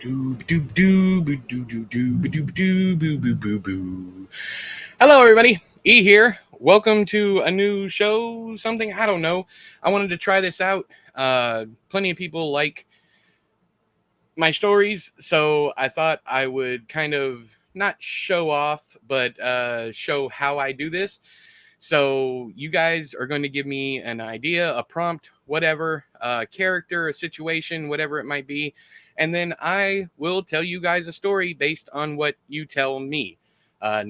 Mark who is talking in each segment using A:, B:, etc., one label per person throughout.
A: Hello, everybody. E here. Welcome to a new show. Something I don't know. I wanted to try this out. Plenty of people like my stories, so I thought I would kind of not show off, but show how I do this. So you guys are going to give me an idea, a prompt, whatever, a character, a situation, whatever it might be. And then I will tell you guys a story based on what you tell me. There's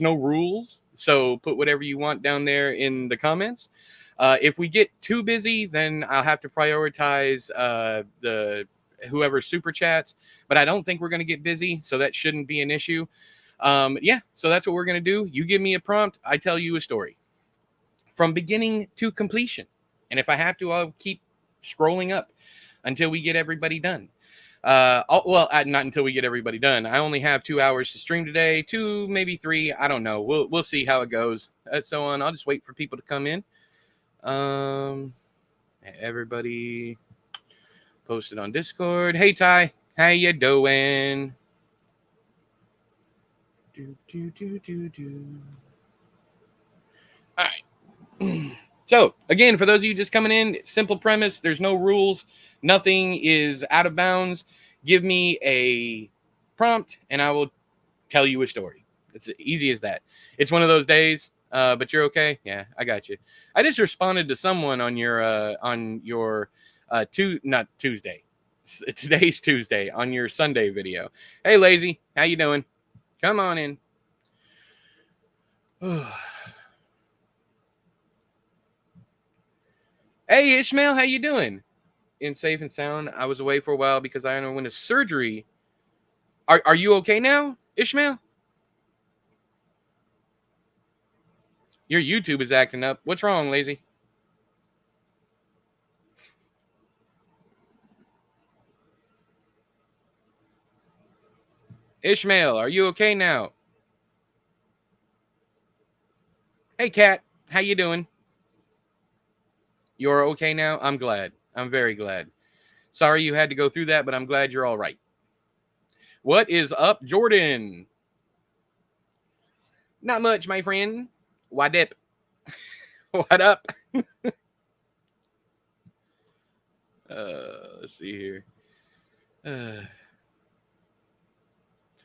A: no rules. So put whatever you want down there in the comments. If we get too busy, then I'll have to prioritize the whoever super chats. But I don't think we're going to get busy, so that shouldn't be an issue. Yeah, so that's what we're going to do. You give me a prompt, I tell you a story from beginning to completion. And if I have to, I'll keep scrolling up until we get everybody done. Not until we get everybody done. I only have 2 hours to stream today, 2, maybe 3. I don't know. We'll see how it goes. So on. I'll just wait for people to come in. Everybody posted on Discord. Hey Ty, how you doing? All right. So, again, for those of you just coming in, simple premise. There's no rules. Nothing is out of bounds. Give me a prompt, and I will tell you a story. It's easy as that. It's one of those days, but you're okay? Yeah, I got you. I just responded to someone on your not Tuesday. Today's Tuesday, on your Sunday video. Hey, Lazy, how you doing? Come on in. Hey, Ishmael, how you doing? In safe and sound. I was away for a while because I underwent a surgery. Are you okay now, Ishmael? Your YouTube is acting up. What's wrong, Lazy? Ishmael, are you okay now? Hey, Kat, how you doing? You're okay now? I'm glad. I'm very glad. Sorry you had to go through that, but I'm glad you're all right. What is up, Jordan? Not much, my friend. Why dip? What up? Let's see here.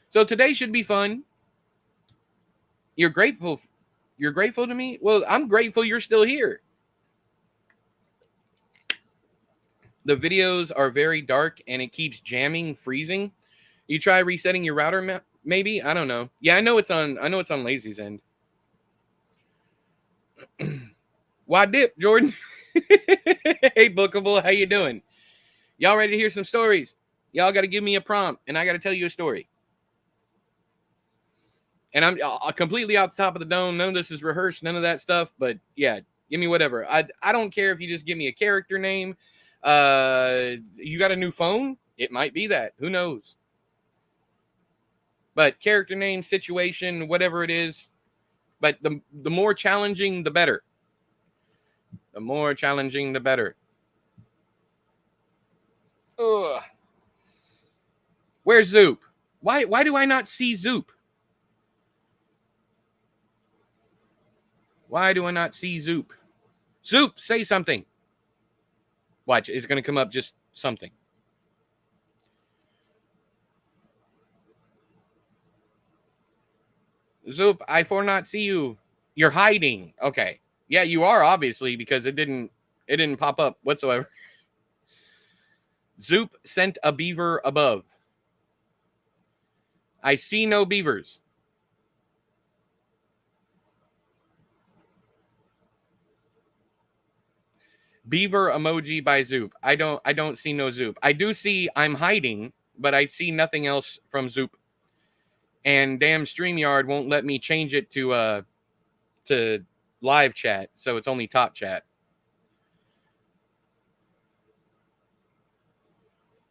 A: So today should be fun. You're grateful. You're grateful to me? Well, I'm grateful you're still here. The videos are very dark and it keeps jamming, freezing. You try resetting your router, maybe? I don't know. Yeah, I know it's on Lazy's end. Why dip, Jordan? Hey, Bookable, how you doing? Y'all ready to hear some stories? Y'all got to give me a prompt, and I got to tell you a story. And I'm completely off the top of the dome. None of this is rehearsed, none of that stuff. But yeah, give me whatever. I don't care if you just give me a character name. You got a new phone? It might be that. Who knows? But character name, situation, whatever it is. But the more challenging, the better. The more challenging, the better. Ugh. Where's Zoop? Why do I not see Zoop? Why do I not see Zoop? Zoop, say something. Watch, it's going to come up just something. Zoop, I for not see you. You're hiding. Okay. Yeah, you are, obviously, because it didn't pop up whatsoever. Zoop sent a beaver above. I see no beavers. Beaver emoji by Zoop. I don't see no Zoop. I do see I'm hiding, but I see nothing else from Zoop. And damn StreamYard won't let me change it to live chat, so it's only top chat.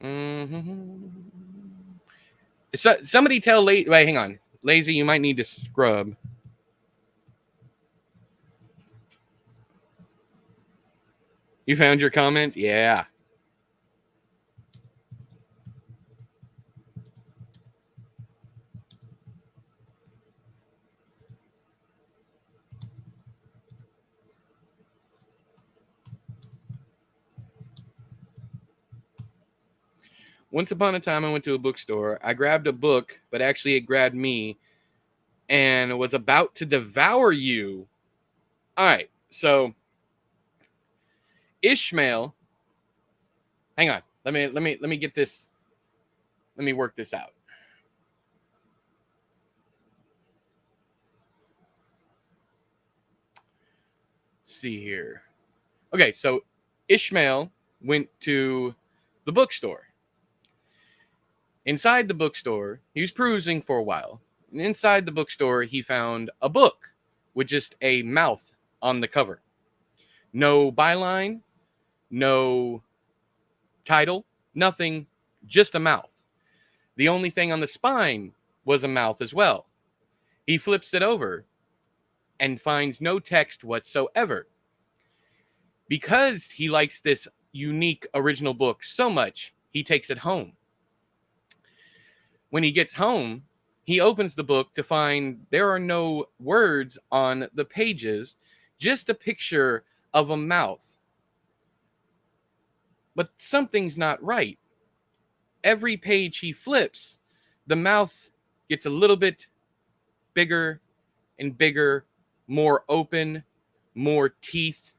A: Mm-hmm. So somebody tell Wait, hang on. Lazy, you might need to scrub. You found your comment? Yeah. Once upon a time, I went to a bookstore. I grabbed a book, but actually it grabbed me and was about to devour you. All right, so Ishmael. Hang on. Let me get this. Let me work this out. Let's see here. Okay, so Ishmael went to the bookstore. Inside the bookstore, he was perusing for a while. And inside the bookstore, he found a book with just a mouth on the cover. No byline, no title, nothing, just a mouth. The only thing on the spine was a mouth as well. He flips it over and finds no text whatsoever. Because he likes this unique original book so much, he takes it home. When he gets home, he opens the book to find there are no words on the pages, just a picture of a mouth. But something's not right. Every page he flips, the mouth gets a little bit bigger and bigger, more open, more teeth.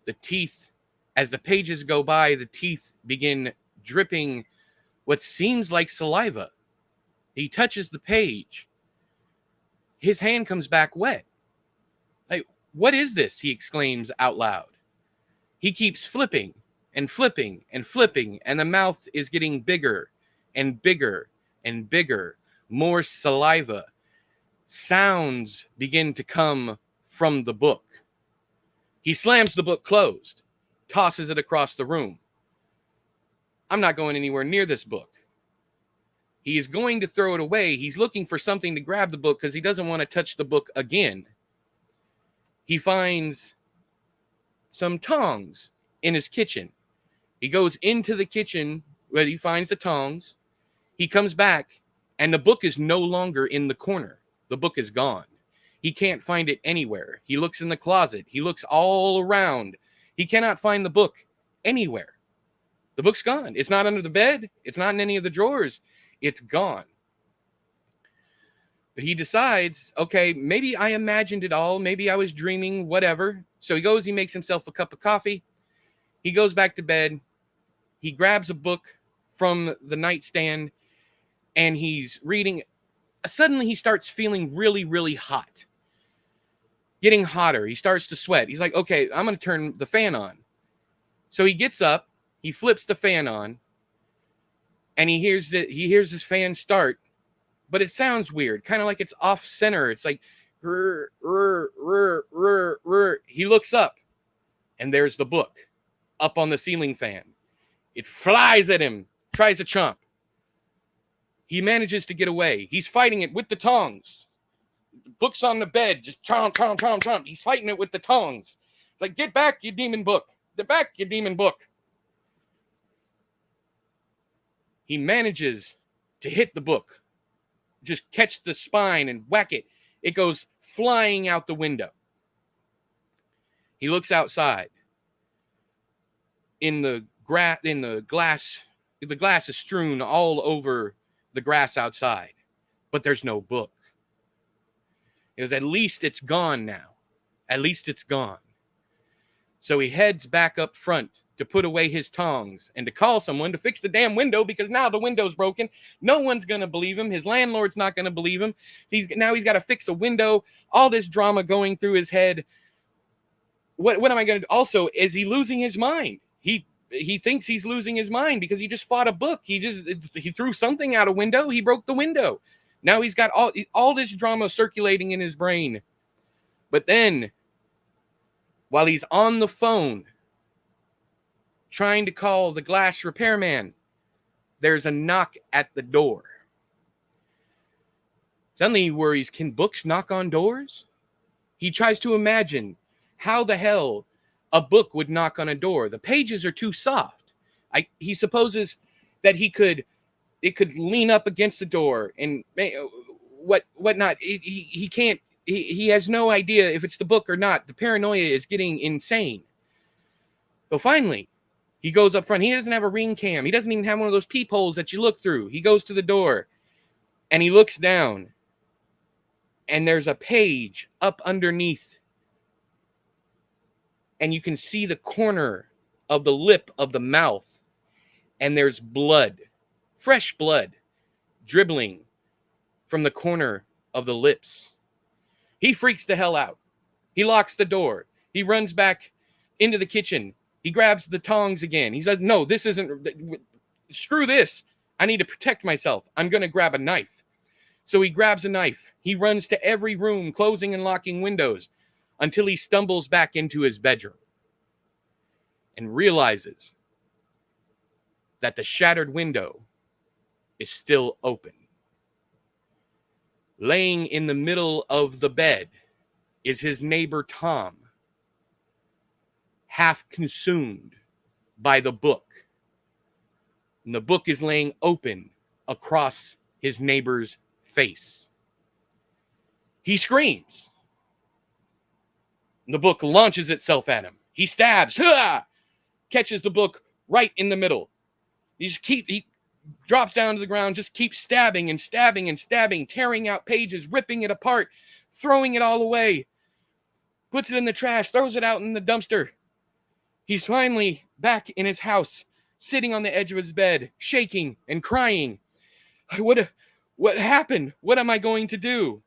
A: The teeth, as the pages go by, the teeth begin dripping what seems like saliva. He touches the page. His hand comes back wet. Like, what is this? He exclaims out loud. He keeps flipping and flipping and flipping, and the mouth is getting bigger and bigger and bigger. More saliva. Sounds begin to come from the book. He slams the book closed, tosses it across the room. I'm not going anywhere near this book. He is going to throw it away. He's looking for something to grab the book because he doesn't want to touch the book again. He finds some tongs in his kitchen. He goes into the kitchen where he finds the tongs. He comes back, and the book is no longer in the corner. The book is gone. He can't find it anywhere. He looks in the closet. He looks all around. He cannot find the book anywhere. The book's gone. It's not under the bed. It's not in any of the drawers. It's gone. He decides, okay, maybe I imagined it all. Maybe I was dreaming, whatever. So he goes, he makes himself a cup of coffee. He goes back to bed. He grabs a book from the nightstand and he's reading. Suddenly he starts feeling really, really hot. Getting hotter. He starts to sweat. He's like, okay, I'm going to turn the fan on. So he gets up, he flips the fan on, and he hears his fan start, but it sounds weird, kind of like it's off center. It's like, rrr, rrr, rrr, rrr, rrr. He looks up, and there's the book up on the ceiling fan. It flies at him, tries to chomp. He manages to get away. He's fighting it with the tongs. The book's on the bed, just chomp, chomp, chomp, chomp. He's fighting it with the tongs. It's like, get back, you demon book. Get back, you demon book. He manages to hit the book, just catch the spine and whack it. It goes flying out the window. He looks outside. The glass is strewn all over the grass outside, but there's no book. It was, at least it's gone now. At least it's gone. So he heads back up front to put away his tongs and to call someone to fix the damn window, because now the window's broken. No one's going to believe him. His landlord's not going to believe him. He's got to fix a window. All this drama going through his head. What am I going to do? Also, is he losing his mind? He thinks he's losing his mind because he just fought a book. He threw something out a window. He broke the window. Now he's got all this drama circulating in his brain. But then, while he's on the phone trying to call the glass repairman, there's a knock at the door. Suddenly he worries, can books knock on doors? He tries to imagine how the hell a book would knock on a door. The pages are too soft. He supposes that it could lean up against the door and whatnot. He can't. He has no idea if it's the book or not. The paranoia is getting insane. So finally, He goes up front. He doesn't have a ring cam. He doesn't even have one of those peepholes that you look through. He goes to the door and he looks down, and there's a page up underneath, and you can see the corner of the lip of the mouth, and there's blood, fresh blood, dribbling from the corner of the lips. He freaks the hell out. He locks the door. He runs back into the kitchen. He grabs the tongs again. He says, no, this isn't, screw this. I need to protect myself. I'm going to grab a knife. So he grabs a knife. He runs to every room, closing and locking windows, until he stumbles back into his bedroom and realizes that the shattered window is still open. Laying in the middle of the bed is his neighbor Tom, half consumed by the book. And the book is laying open across his neighbor's face. He screams. The book launches itself at him. He stabs, catches the book right in the middle. He drops down to the ground, just keeps stabbing and stabbing and stabbing, tearing out pages, ripping it apart, throwing it all away, puts it in the trash, throws it out in the dumpster. He's finally back in his house, sitting on the edge of his bed, shaking and crying. What happened? What am I going to do?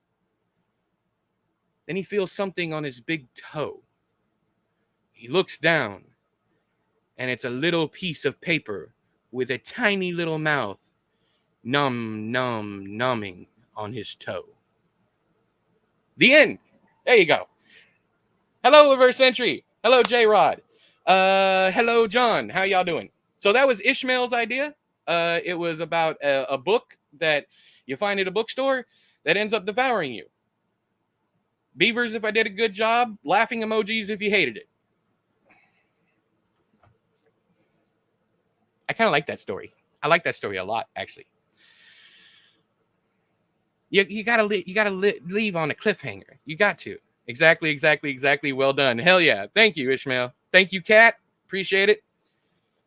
A: Then he feels something on his big toe. He looks down, and it's a little piece of paper with a tiny little mouth, numbing on his toe. The end. There you go. Hello, Reverse Entry. Hello, J-Rod. Hello, John. How y'all doing? So that was Ishmael's idea. It was about a book that you find at a bookstore that ends up devouring you. Beavers if I did a good job. Laughing emojis if you hated it. I kind of like that story. I like that story a lot, actually. You gotta leave on a cliffhanger. You got to. Exactly. Well done. Hell yeah. Thank you, Ishmael. Thank you, Kat. Appreciate it.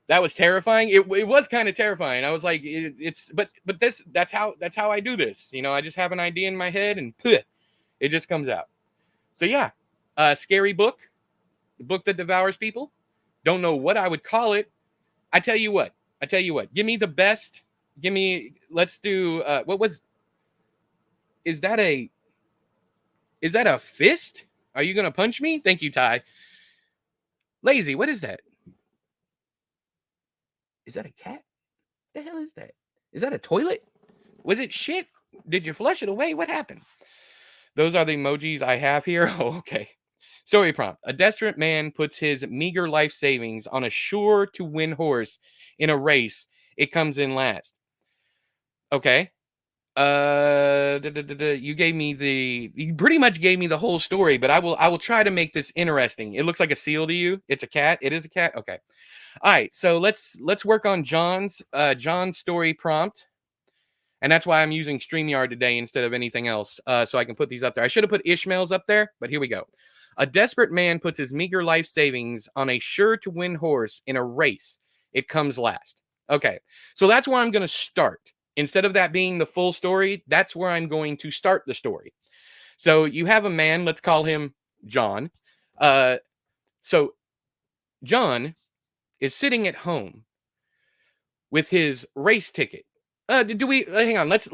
A: That was terrifying. It was kind of terrifying. I was like, that's how I do this. You know, I just have an idea in my head and it just comes out. So yeah, scary book, the book that devours people. Don't know what I would call it. I tell you what. Give me the best. Let's do. Is that a fist? Are you gonna punch me? Thank you, Ty. Lazy, what is that? Is that a cat? The hell is that? Is that a toilet? Was it shit? Did you flush it away? What happened? Those are the emojis I have here. Oh, okay. Story prompt. A desperate man puts his meager life savings on a sure-to-win horse in a race. It comes in last. Okay. You pretty much gave me the whole story, but I will try to make this interesting. It looks like a seal to you. It's a cat. It is a cat. Okay. All right. So let's work on John's story prompt. And that's why I'm using StreamYard today instead of anything else, so I can put these up there. I should have put Ishmael's up there, but here we go. A desperate man puts his meager life savings on a sure-to-win horse in a race. It comes last. Okay, so that's where I'm going to start. Instead of that being the full story, that's where I'm going to start the story. So you have a man, let's call him John. So John is sitting at home with his race ticket. Hang on? Let's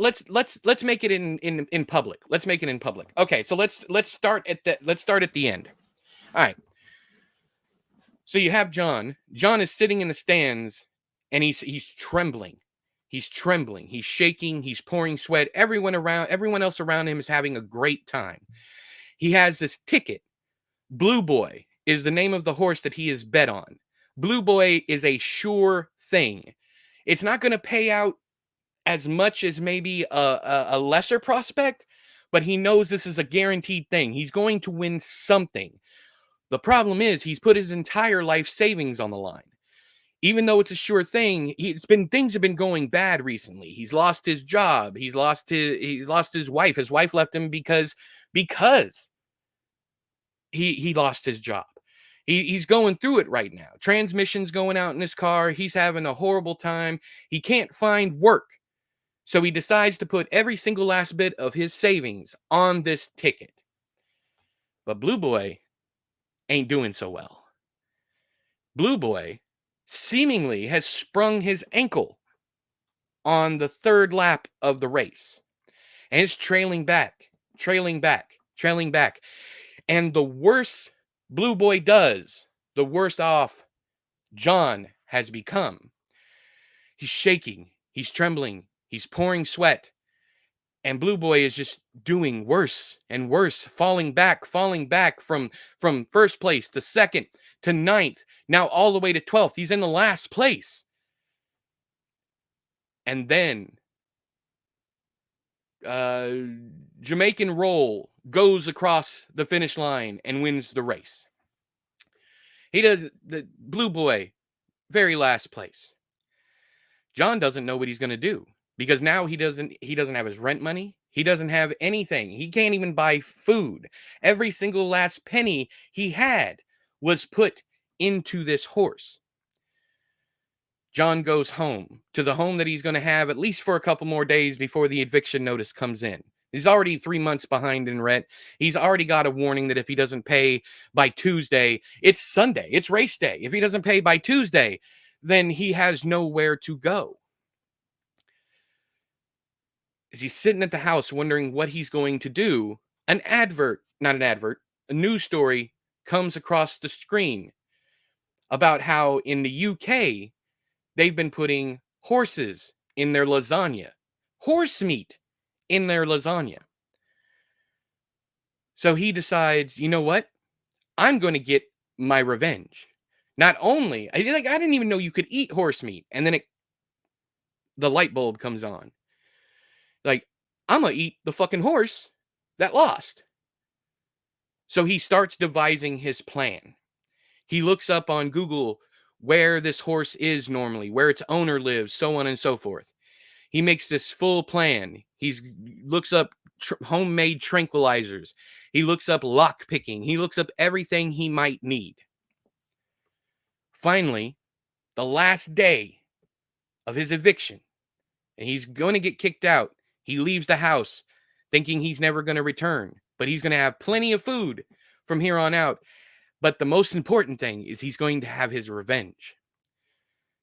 A: make it in public. Let's make it in public. Okay, so let's start at the end. All right. So you have John. John is sitting in the stands, and he's trembling. He's trembling. He's shaking. He's pouring sweat. Everyone else around him is having a great time. He has this ticket. Blue Boy is the name of the horse that he is bet on. Blue Boy is a sure thing. It's not going to pay out as much as maybe a lesser prospect, but he knows this is a guaranteed thing. He's going to win something. The problem is he's put his entire life savings on the line. Even though it's a sure thing, things have been going bad recently. He's lost his job. He's lost his wife. His wife left him because he lost his job. He's going through it right now. Transmission's going out in his car. He's having a horrible time. He can't find work. So he decides to put every single last bit of his savings on this ticket. But Blue Boy ain't doing so well. Blue Boy seemingly has sprung his ankle on the third lap of the race and is trailing back. And the worse Blue Boy does, the worse off John has become. He's shaking, he's trembling, he's pouring sweat, and Blue Boy is just doing worse and worse, falling back from first place to second to ninth, now all the way to 12th. He's in the last place. And then Jamaican Roll goes across the finish line and wins the race. He does the Blue Boy, very last place. John doesn't know what he's going to do because now he doesn't have his rent money. He doesn't have anything. He can't even buy food. Every single last penny he had was put into this horse. John goes home, to the home that he's going to have at least for a couple more days before the eviction notice comes in. He's already 3 months behind in rent. He's already got a warning that if he doesn't pay by Tuesday, it's Sunday, it's race day. If he doesn't pay by Tuesday, then he has nowhere to go. As he's sitting at the house wondering what he's going to do, a news story comes across the screen about how in the UK, they've been putting horses in their lasagna. Horse meat in their lasagna. So he decides, you know what? I'm going to get my revenge. Not only, I didn't even know you could eat horse meat. And then the light bulb comes on. Like, I'm going to eat the fucking horse that lost. So he starts devising his plan. He looks up on Google where this horse is normally, where its owner lives, so on and so forth. He makes this full plan. He looks up homemade tranquilizers. He looks up lock picking. He looks up everything he might need. Finally, the last day of his eviction, and he's going to get kicked out. He leaves the house thinking he's never going to return, but he's going to have plenty of food from here on out. But the most important thing is he's going to have his revenge.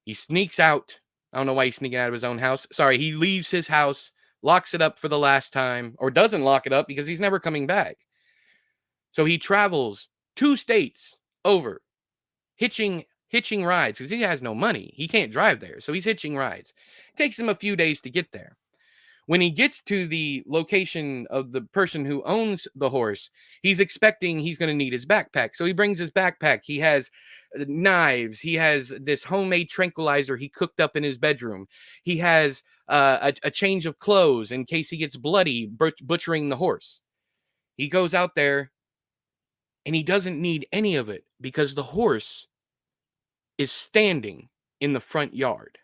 A: He sneaks out. I don't know why he's sneaking out of his own house. Sorry, he leaves his house, locks it up for the last time, or doesn't lock it up because he's never coming back. So he travels 2 states over, hitching rides because he has no money. He can't drive there, so he's hitching rides. It takes him a few days to get there. When he gets to the location of the person who owns the horse, he's expecting he's going to need his backpack. So he brings his backpack. He has knives. He has this homemade tranquilizer he cooked up in his bedroom. He has a change of clothes in case he gets bloody butchering the horse. He goes out there and he doesn't need any of it because the horse is standing in the front yard.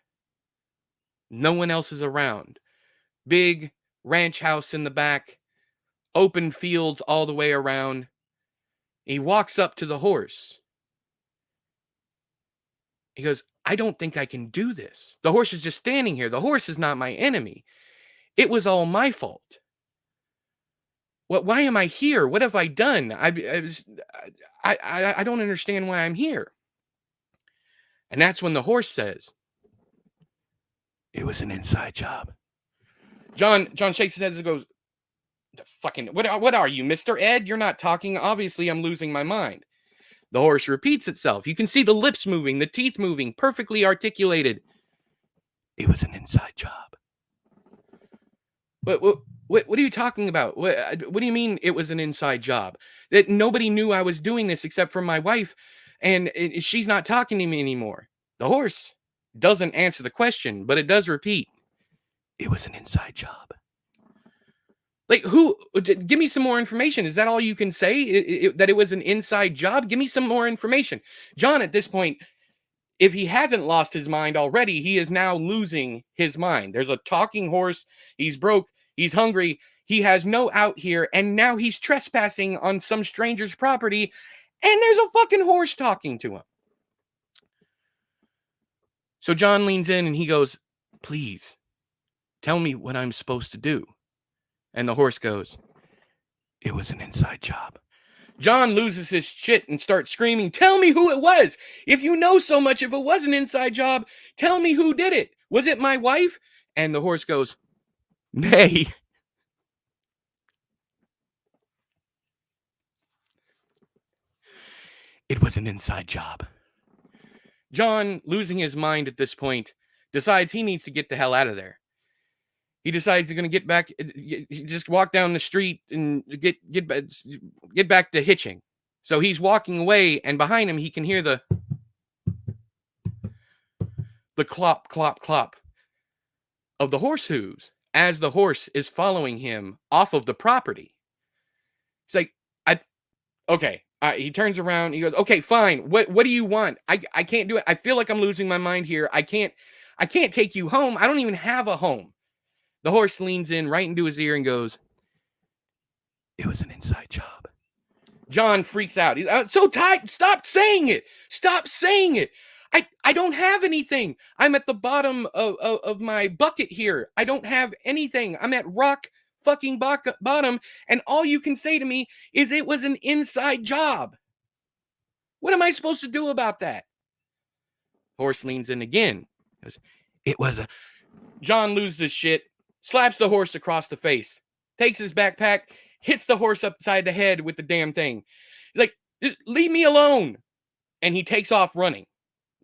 A: No one else is around. Big ranch house in the back, open fields all the way around. He walks up to the horse. He goes, I don't think I can do this. The horse is just standing here. The horse is not my enemy. It was all my fault. Why am I here? What have I done? I don't understand why I'm here. And that's when the horse says, it was an inside job. John shakes his head and goes, what are you, Mr. Ed? You're not talking. Obviously, I'm losing my mind. The horse repeats itself. You can see the lips moving, the teeth moving, perfectly articulated. It was an inside job. What are you talking about? What do you mean it was an inside job? That nobody knew I was doing this except for my wife, and she's not talking to me anymore. The horse doesn't answer the question, but it does repeat. It was an inside job. Like, give me some more information. Is that all you can say? That it was an inside job? Give me some more information. John, at this point, if he hasn't lost his mind already, he is now losing his mind. There's a talking horse. He's broke. He's hungry. He has no out here. And now he's trespassing on some stranger's property. And there's a fucking horse talking to him. So John leans in and he goes, please, tell me what I'm supposed to do. And the horse goes, it was an inside job. John loses his shit and starts screaming, tell me who it was. If you know so much, if it was an inside job, tell me who did it. Was it my wife? And the horse goes, nay. It was an inside job. John, losing his mind at this point, decides he needs to get the hell out of there. He decides he's going to get back, just walk down the street and get back to hitching. So he's walking away, and behind him, he can hear the clop, clop, clop of the horse hooves as the horse is following him off of the property. He's like, okay. He turns around. He goes, okay, fine. What do you want? I can't do it. I feel like I'm losing my mind here. I can't take you home. I don't even have a home. The horse leans in right into his ear and goes, it was an inside job. John freaks out. He's so tight. Stop saying it. Stop saying it. I don't have anything. I'm at the bottom of my bucket here. I don't have anything. I'm at rock fucking bottom, and all you can say to me is it was an inside job. What am I supposed to do about that? Horse leans in again. Goes, it was a... John loses his shit, slaps the horse across the face, takes his backpack, hits the horse upside the head with the damn thing. He's like, just leave me alone. And he takes off running.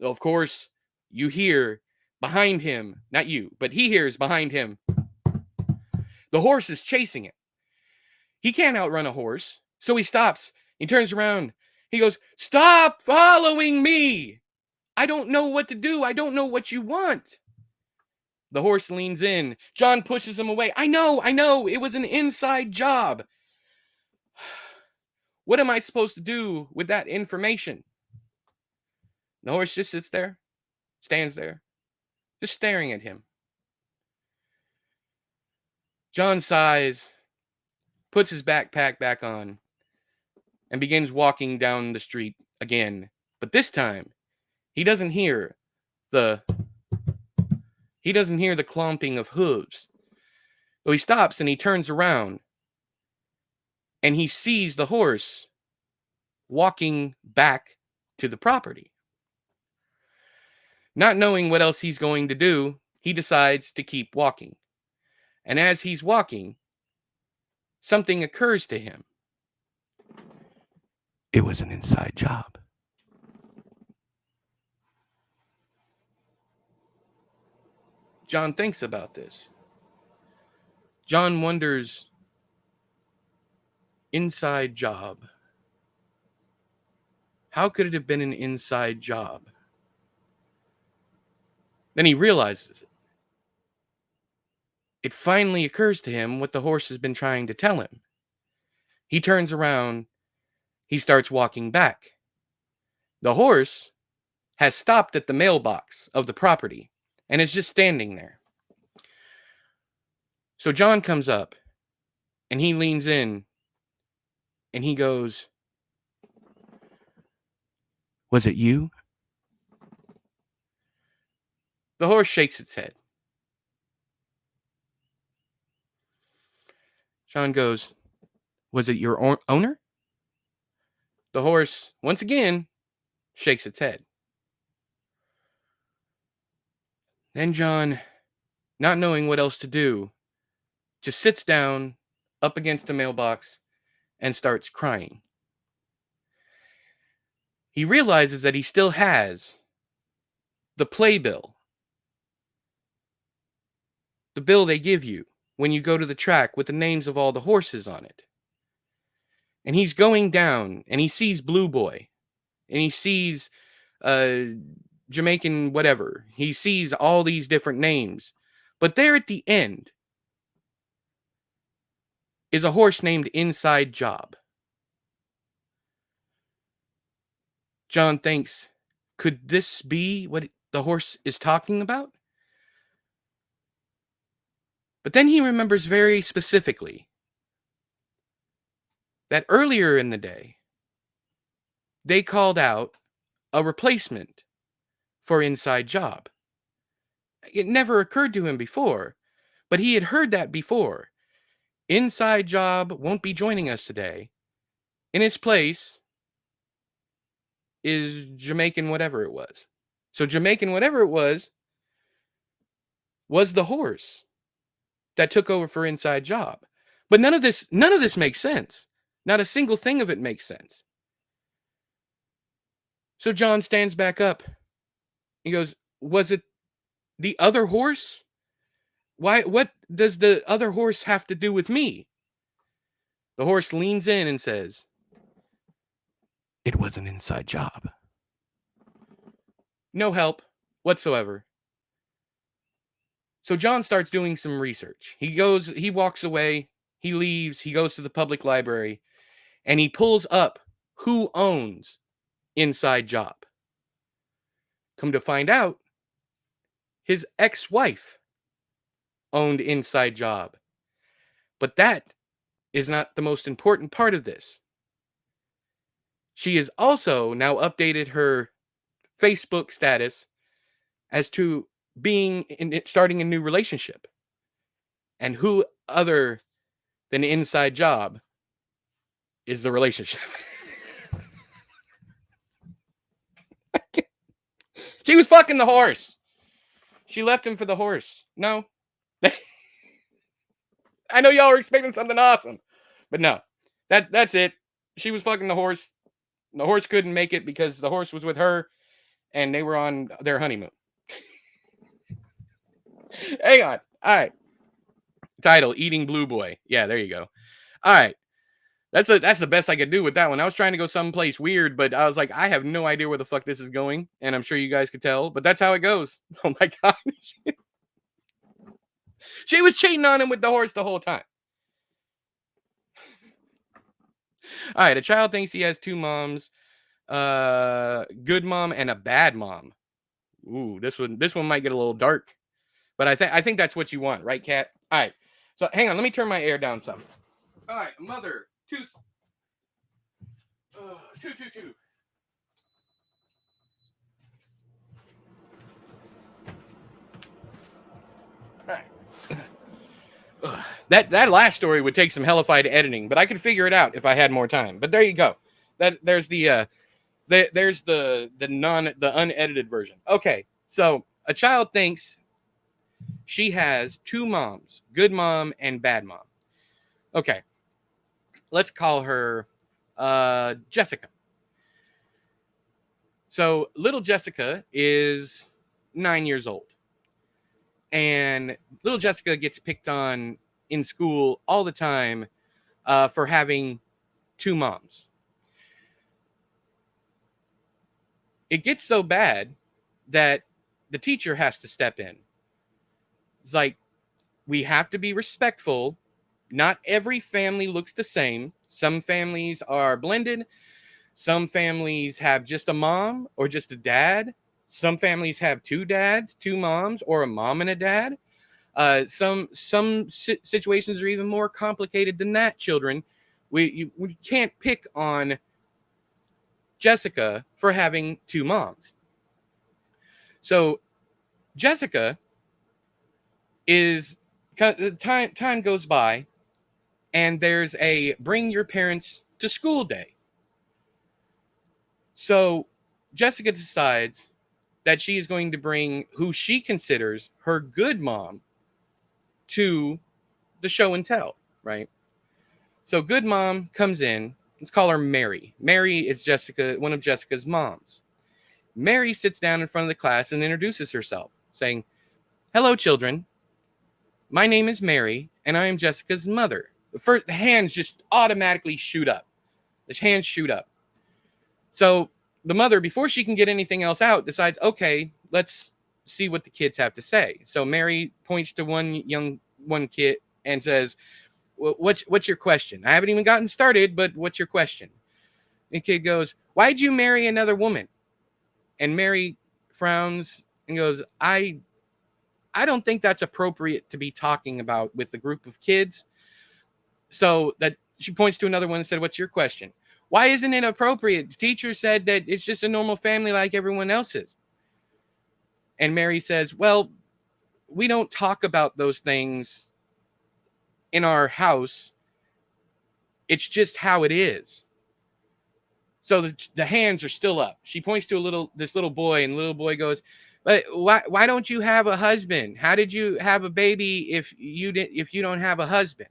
A: Of course, you hear behind him, not you, but he hears behind him, the horse is chasing him. He can't outrun a horse, so he stops. He turns around. He goes, stop following me. I don't know what to do. I don't know what you want. The horse leans in. John pushes him away. I know. It was an inside job. What am I supposed to do with that information? The horse just sits there, stands there, just staring at him. John sighs, puts his backpack back on, and begins walking down the street again. But this time, he doesn't hear the clomping of hooves. So he stops and he turns around, and he sees the horse walking back to the property. Not knowing what else he's going to do, he decides to keep walking. And as he's walking, something occurs to him. It was an inside job. John thinks about this. John wonders, inside job. How could it have been an inside job? Then he realizes it. It finally occurs to him what the horse has been trying to tell him. He turns around. He starts walking back. The horse has stopped at the mailbox of the property and is just standing there. So John comes up and he leans in and he goes, was it you? The horse shakes its head. John goes, was it your owner? The horse, once again, shakes its head. Then John, not knowing what else to do, just sits down up against the mailbox and starts crying. He realizes that he still has the playbill. The bill they give you when you go to the track with the names of all the horses on it. And he's going down and he sees Blue Boy and he sees Jamaican whatever. He sees all these different names. But there at the end is a horse named Inside Job. John thinks, could this be what the horse is talking about? But then he remembers very specifically that earlier in the day, they called out a replacement for Inside Job. It never occurred to him before, but he had heard that before. Inside Job won't be joining us today. In his place is Jamaican whatever it was. So Jamaican whatever it was the horse that took over for Inside Job. But none of this makes sense. Not a single thing of it makes sense. So John stands back up. He goes, "Was it the other horse? Why, what does the other horse have to do with me?" The horse leans in and says, "It was an inside job." No help whatsoever. So John starts doing some research. He walks away, he leaves, he goes to the public library, and he pulls up who owns Inside Job. Come to find out, his ex-wife owned Inside Job. But that is not the most important part of this. She has also now updated her Facebook status as to starting a new relationship. And who other than Inside Job is the relationship? She was fucking the horse. She left him for the horse. No. I know y'all are expecting something awesome, but no. That's it. She was fucking the horse. The horse couldn't make it because the horse was with her and they were on their honeymoon. Hang on. All right. Title, Eating Blue Boy. Yeah, there you go. All right. That's the best I could do with that one. I was trying to go someplace weird, but I was like, I have no idea where the fuck this is going, and I'm sure you guys could tell, but that's how it goes. Oh my gosh. She was cheating on him with the horse the whole time. All right, a child thinks he has two moms, good mom and a bad mom. Ooh, this one might get a little dark, but I think that's what you want, right, Kat? All right, so hang on, let me turn my air down some. All right, mother, two. All right. That last story would take some hellified editing, but I could figure it out if I had more time. But there you go. There's the unedited version. Okay, so a child thinks she has two moms, good mom and bad mom. Okay, let's call her Jessica. So little Jessica is 9 years old. And little Jessica gets picked on in school all the time for having two moms. It gets so bad that the teacher has to step in. It's like, we have to be respectful. Not every family looks the same. Some families are blended. Some families have just a mom or just a dad. Some families have two dads, two moms, or a mom and a dad. Some situations are even more complicated than that, children. We can't pick on Jessica for having two moms. So Jessica is, time goes by and there's a bring your parents to school day. So Jessica decides that she is going to bring who she considers her good mom to the show and tell, right? So good mom comes in. Let's call her Mary. Mary is one of Jessica's moms. Mary sits down in front of the class and introduces herself, saying, "Hello, children. My name is Mary, and I am Jessica's mother." The hands just automatically shoot up. The hands shoot up. So the mother, before she can get anything else out, decides, okay, let's see what the kids have to say. So Mary points to one kid and says, what's your question? I haven't even gotten started, but what's your question? The kid goes, "Why'd you marry another woman?" And Mary frowns and goes, I don't think that's appropriate to be talking about with a group of kids. So that she points to another one and said, "What's your question?" Why isn't it appropriate? The teacher said that it's just a normal family like everyone else's. And Mary says, well, we don't talk about those things in our house. It's just how it is. So the hands are still up. She points to this little boy, and the little boy goes, but why don't you have a husband? How did you have a baby if you don't have a husband?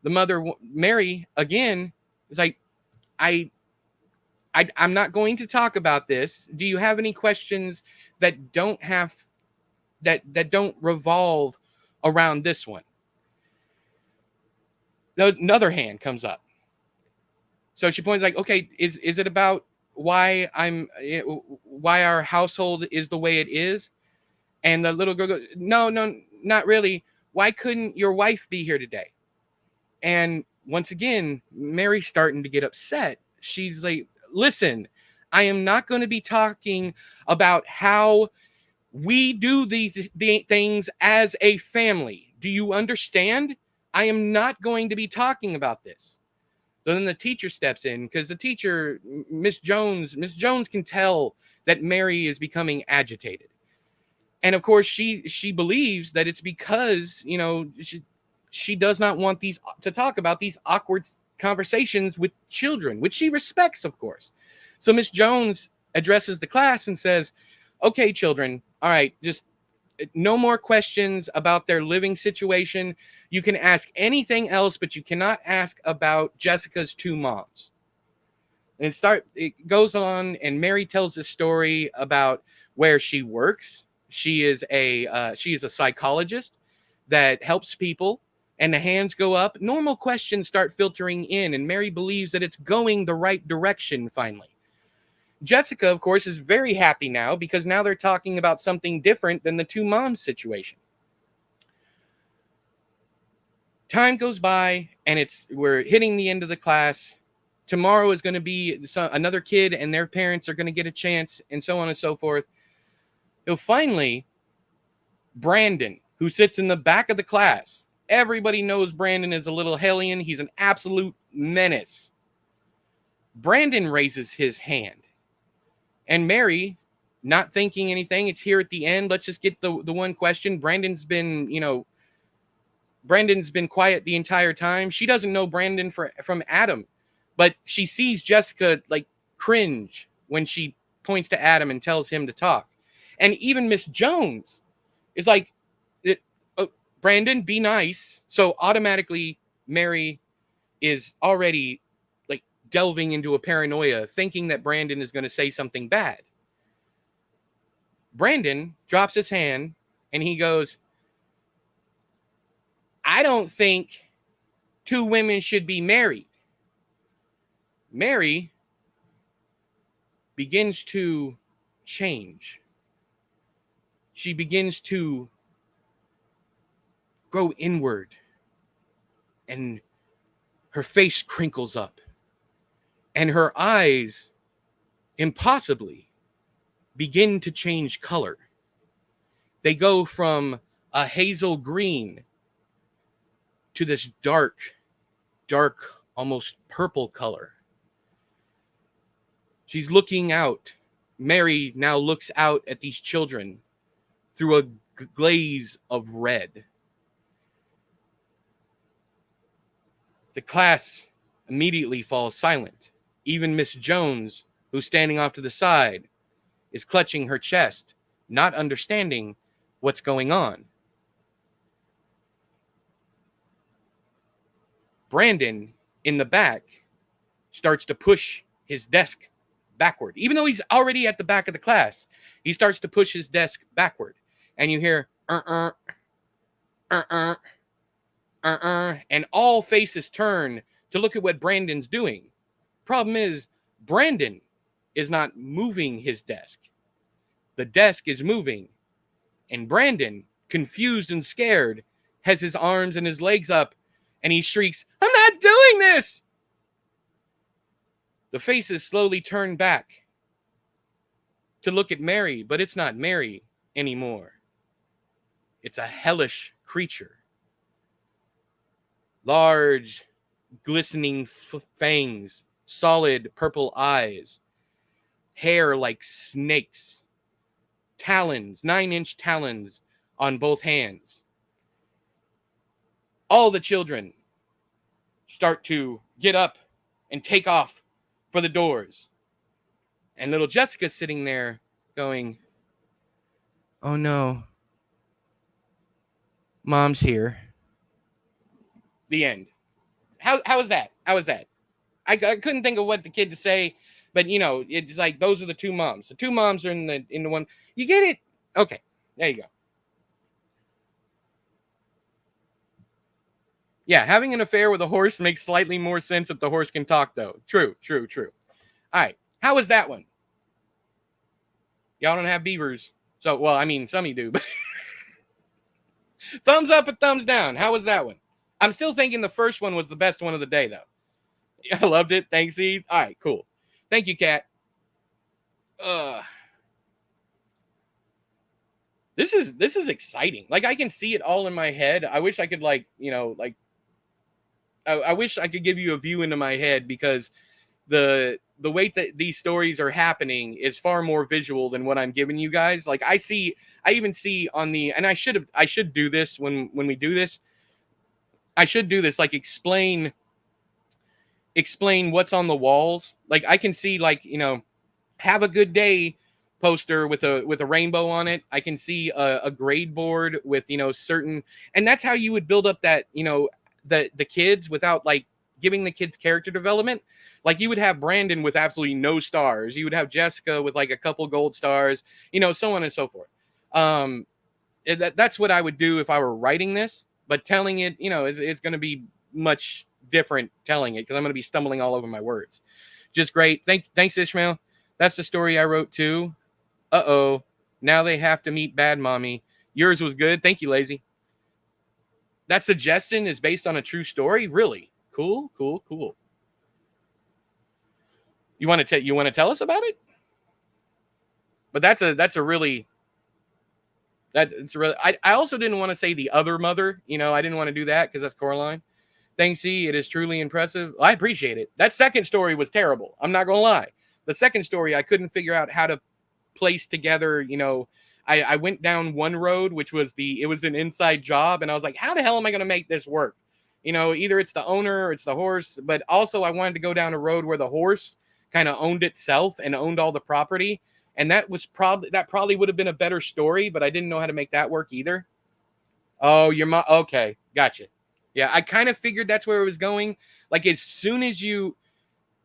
A: The mother, Mary, again, is like, I'm not going to talk about this. Do you have any questions that don't revolve around this one? Another hand comes up. So she points like, okay, is it about why our household is the way it is? And the little girl goes, no, not really. Why couldn't your wife be here today? And once again, Mary's starting to get upset. She's like, listen, I am not going to be talking about how we do these things as a family. Do you understand? I am not going to be talking about this. So then the teacher steps in, because the teacher, Miss Jones can tell that Mary is becoming agitated. And of course, she believes that it's because, she does not want to talk about these awkward conversations with children, which she respects, of course. So Miss Jones addresses the class and says, okay, children, all right, just no more questions about their living situation. You can ask anything else, but you cannot ask about Jessica's two moms. And it goes on, and Mary tells the story about where she works. She is a psychologist that helps people, and the hands go up. Normal questions start filtering in, and Mary believes that it's going the right direction finally. Jessica, of course, is very happy now, because now they're talking about something different than the two moms situation. Time goes by, and we're hitting the end of the class. Tomorrow is going to be another kid, and their parents are going to get a chance, and so on and so forth. Finally, Brandon, who sits in the back of the class. Everybody knows Brandon is a little hellion. He's an absolute menace. Brandon raises his hand. And Mary, not thinking anything, it's here at the end. Let's just get the one question. Brandon's been quiet the entire time. She doesn't know Brandon from Adam, but she sees Jessica like cringe when she points to Adam and tells him to talk. And even Miss Jones is like, Brandon, be nice. So automatically Mary is already like delving into a paranoia, thinking that Brandon is going to say something bad. Brandon drops his hand and he goes, I don't think two women should be married. Mary begins to change. She begins to grow inward, and her face crinkles up, and her eyes impossibly begin to change color. They go from a hazel green to this dark, almost purple color. She's looking out. Mary now looks out at these children through a glaze of red. The class immediately falls silent. Even Miss Jones, who's standing off to the side, is clutching her chest, not understanding what's going on. Brandon, in the back, starts to push his desk backward. Even though he's already at the back of the class, he starts to push his desk backward. And you hear, and all faces turn to look at what Brandon's doing. Problem is, Brandon is not moving his desk. The desk is moving. And Brandon, confused and scared, has his arms and his legs up, and he shrieks, I'm not doing this! The faces slowly turn back to look at Mary, but it's not Mary anymore. It's a hellish creature. Large, glistening fangs solid purple eyes, hair like snakes, talons, 9-inch talons on both hands. All the children start to get up and take off for the doors. And little Jessica's sitting there going, "Oh no, Mom's here." The end. How was that? How was that? I couldn't think of what the kid to say, but you know, it's like those are the two moms. The two moms are in the one. You get it? Okay, there you go. Yeah, having an affair with a horse makes slightly more sense if the horse can talk, though. True. All right, how was that one? Y'all don't have beavers, so well, I mean, some of you do, but thumbs up and thumbs down. How was that one? I'm still thinking the first one was the best one of the day, though. I loved it. Thanks, Eve. All right, cool. Thank you, Kat. This is exciting. Like I can see it all in my head. I wish I could I wish I could give you a view into my head because the way that these stories are happening is far more visual than what I'm giving you guys. Like I even see on the, and I should do this when we do this. I should do this, like explain what's on the walls. Like I can see, like, you know, have a good day poster with a rainbow on it. I can see a grade board with, you know, certain, and that's how you would build up that, you know, the kids without like giving the kids character development. Like you would have Brandon with absolutely no stars. You would have Jessica with like a couple gold stars, you know, so on and so forth. That's what I would do if I were writing this, but telling it, you know, it's going to be much different telling it because I'm going to be stumbling all over my words. Just great. Thanks, Ishmael. That's the story I wrote too. Uh-oh. Now they have to meet Bad Mommy. Yours was good. Thank you, Lazy. That suggestion is based on a true story? Really? Cool. You want to tell us about it? But that's a really I also didn't want to say the other mother, you know, I didn't want to do that because that's Coraline. Thanks, E. It is truly impressive. I appreciate it. That second story was terrible. I'm not going to lie. The second story, I couldn't figure out how to place together, you know, I went down one road, which was it was an inside job. And I was like, how the hell am I going to make this work? You know, either it's the owner or it's the horse. But also I wanted to go down a road where the horse kind of owned itself and owned all the property. And that probably would have been a better story, but I didn't know how to make that work either. Oh, your mom. Okay. Gotcha. Yeah. I kind of figured that's where it was going. Like as soon as you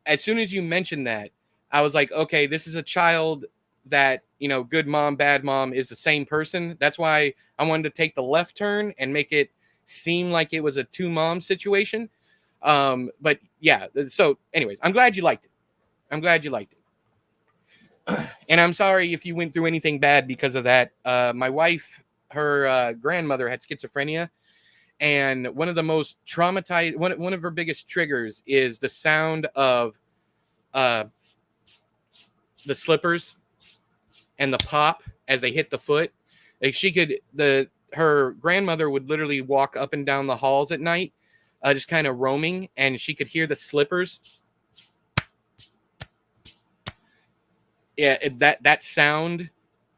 A: mentioned that, I was like, okay, this is a child that, you know, good mom, bad mom is the same person. That's why I wanted to take the left turn and make it seem like it was a two mom situation. But yeah, so anyways, I'm glad you liked it. And I'm sorry if you went through anything bad because of that. My wife, her grandmother had schizophrenia. And one of the most traumatized, one of her biggest triggers is the sound of the slippers and the pop as they hit the foot. Like her grandmother would literally walk up and down the halls at night, just kind of roaming, and she could hear the slippers. Yeah, that sound.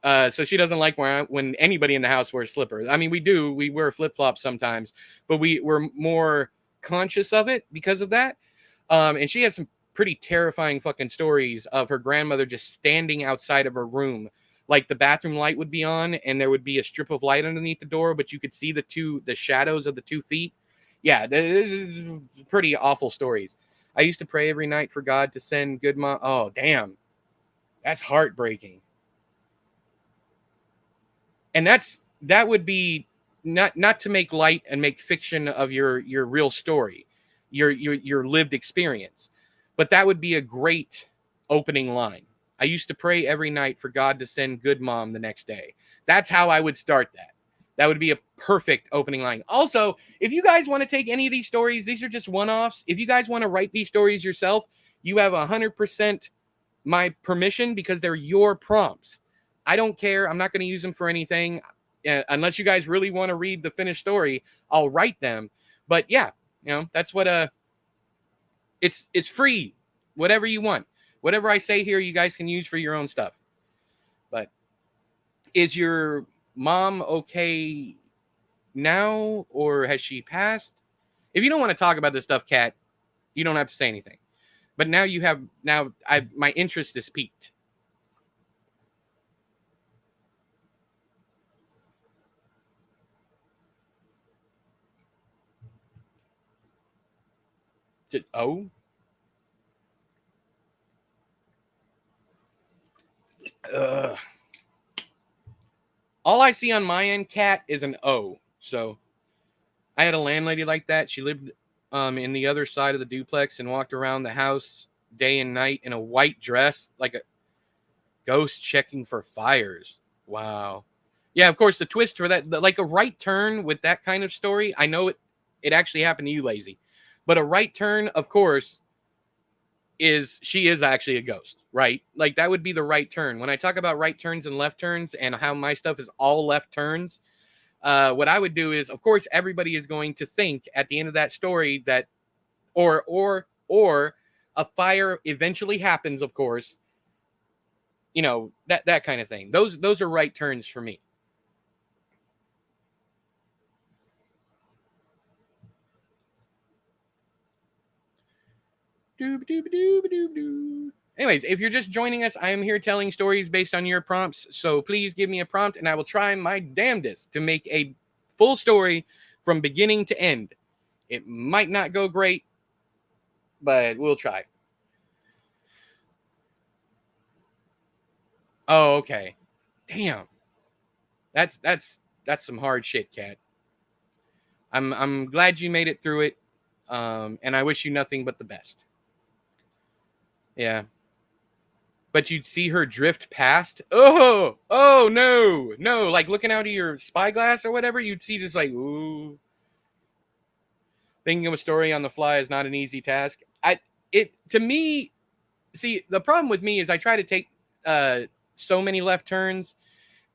A: So she doesn't like when anybody in the house wears slippers. I mean, we wear flip-flops sometimes, but we're more conscious of it because of that. And she has some pretty terrifying fucking stories of her grandmother just standing outside of her room. Like the bathroom light would be on and there would be a strip of light underneath the door, but you could see the shadows of the 2 feet. Yeah, this is pretty awful stories. I used to pray every night for God to send good mom. Oh, damn. That's heartbreaking. And that would be not to make light and make fiction of your real story, your lived experience, but that would be a great opening line. I used to pray every night for God to send good mom the next day. That's how I would start that. That would be a perfect opening line. Also, if you guys want to take any of these stories, these are just one-offs. If you guys want to write these stories yourself, you have 100% my permission because they're your prompts. I don't care. I'm not going to use them for anything. Unless you guys really want to read the finished story, I'll write them. But yeah, you know, that's what it's free. whatever you want. Whatever I say here, you guys can use for your own stuff. But is your mom okay now, or has she passed? If you don't want to talk about this stuff, Kat, you don't have to say anything. But now you have, my interest is piqued. Oh. Ugh. All I see on my end, Kat, is an O. So I had a landlady like that. She lived in the other side of the duplex and walked around the house day and night in a white dress, like a ghost checking for fires. Wow. Yeah, of course, the twist for that, like a right turn with that kind of story. I know it actually happened to you, Lazy. But a right turn, of course, she is actually a ghost, right? Like that would be the right turn. When I talk about right turns and left turns and how my stuff is all left turns, what I would do is, of course, everybody is going to think at the end of that story that, or a fire eventually happens, of course, that kind of thing. Those are right turns for me. Anyways, if you're just joining us, I am here telling stories based on your prompts. So please give me a prompt and I will try my damnedest to make a full story from beginning to end. It might not go great, but we'll try. Oh, okay. Damn. That's some hard shit, Kat. I'm glad you made it through it. And I wish you nothing but the best. Yeah. But you'd see her drift past. Oh no. Like looking out of your spyglass or whatever, you'd see just like, ooh. Thinking of a story on the fly is not an easy task. To me, see, the problem with me is I try to take so many left turns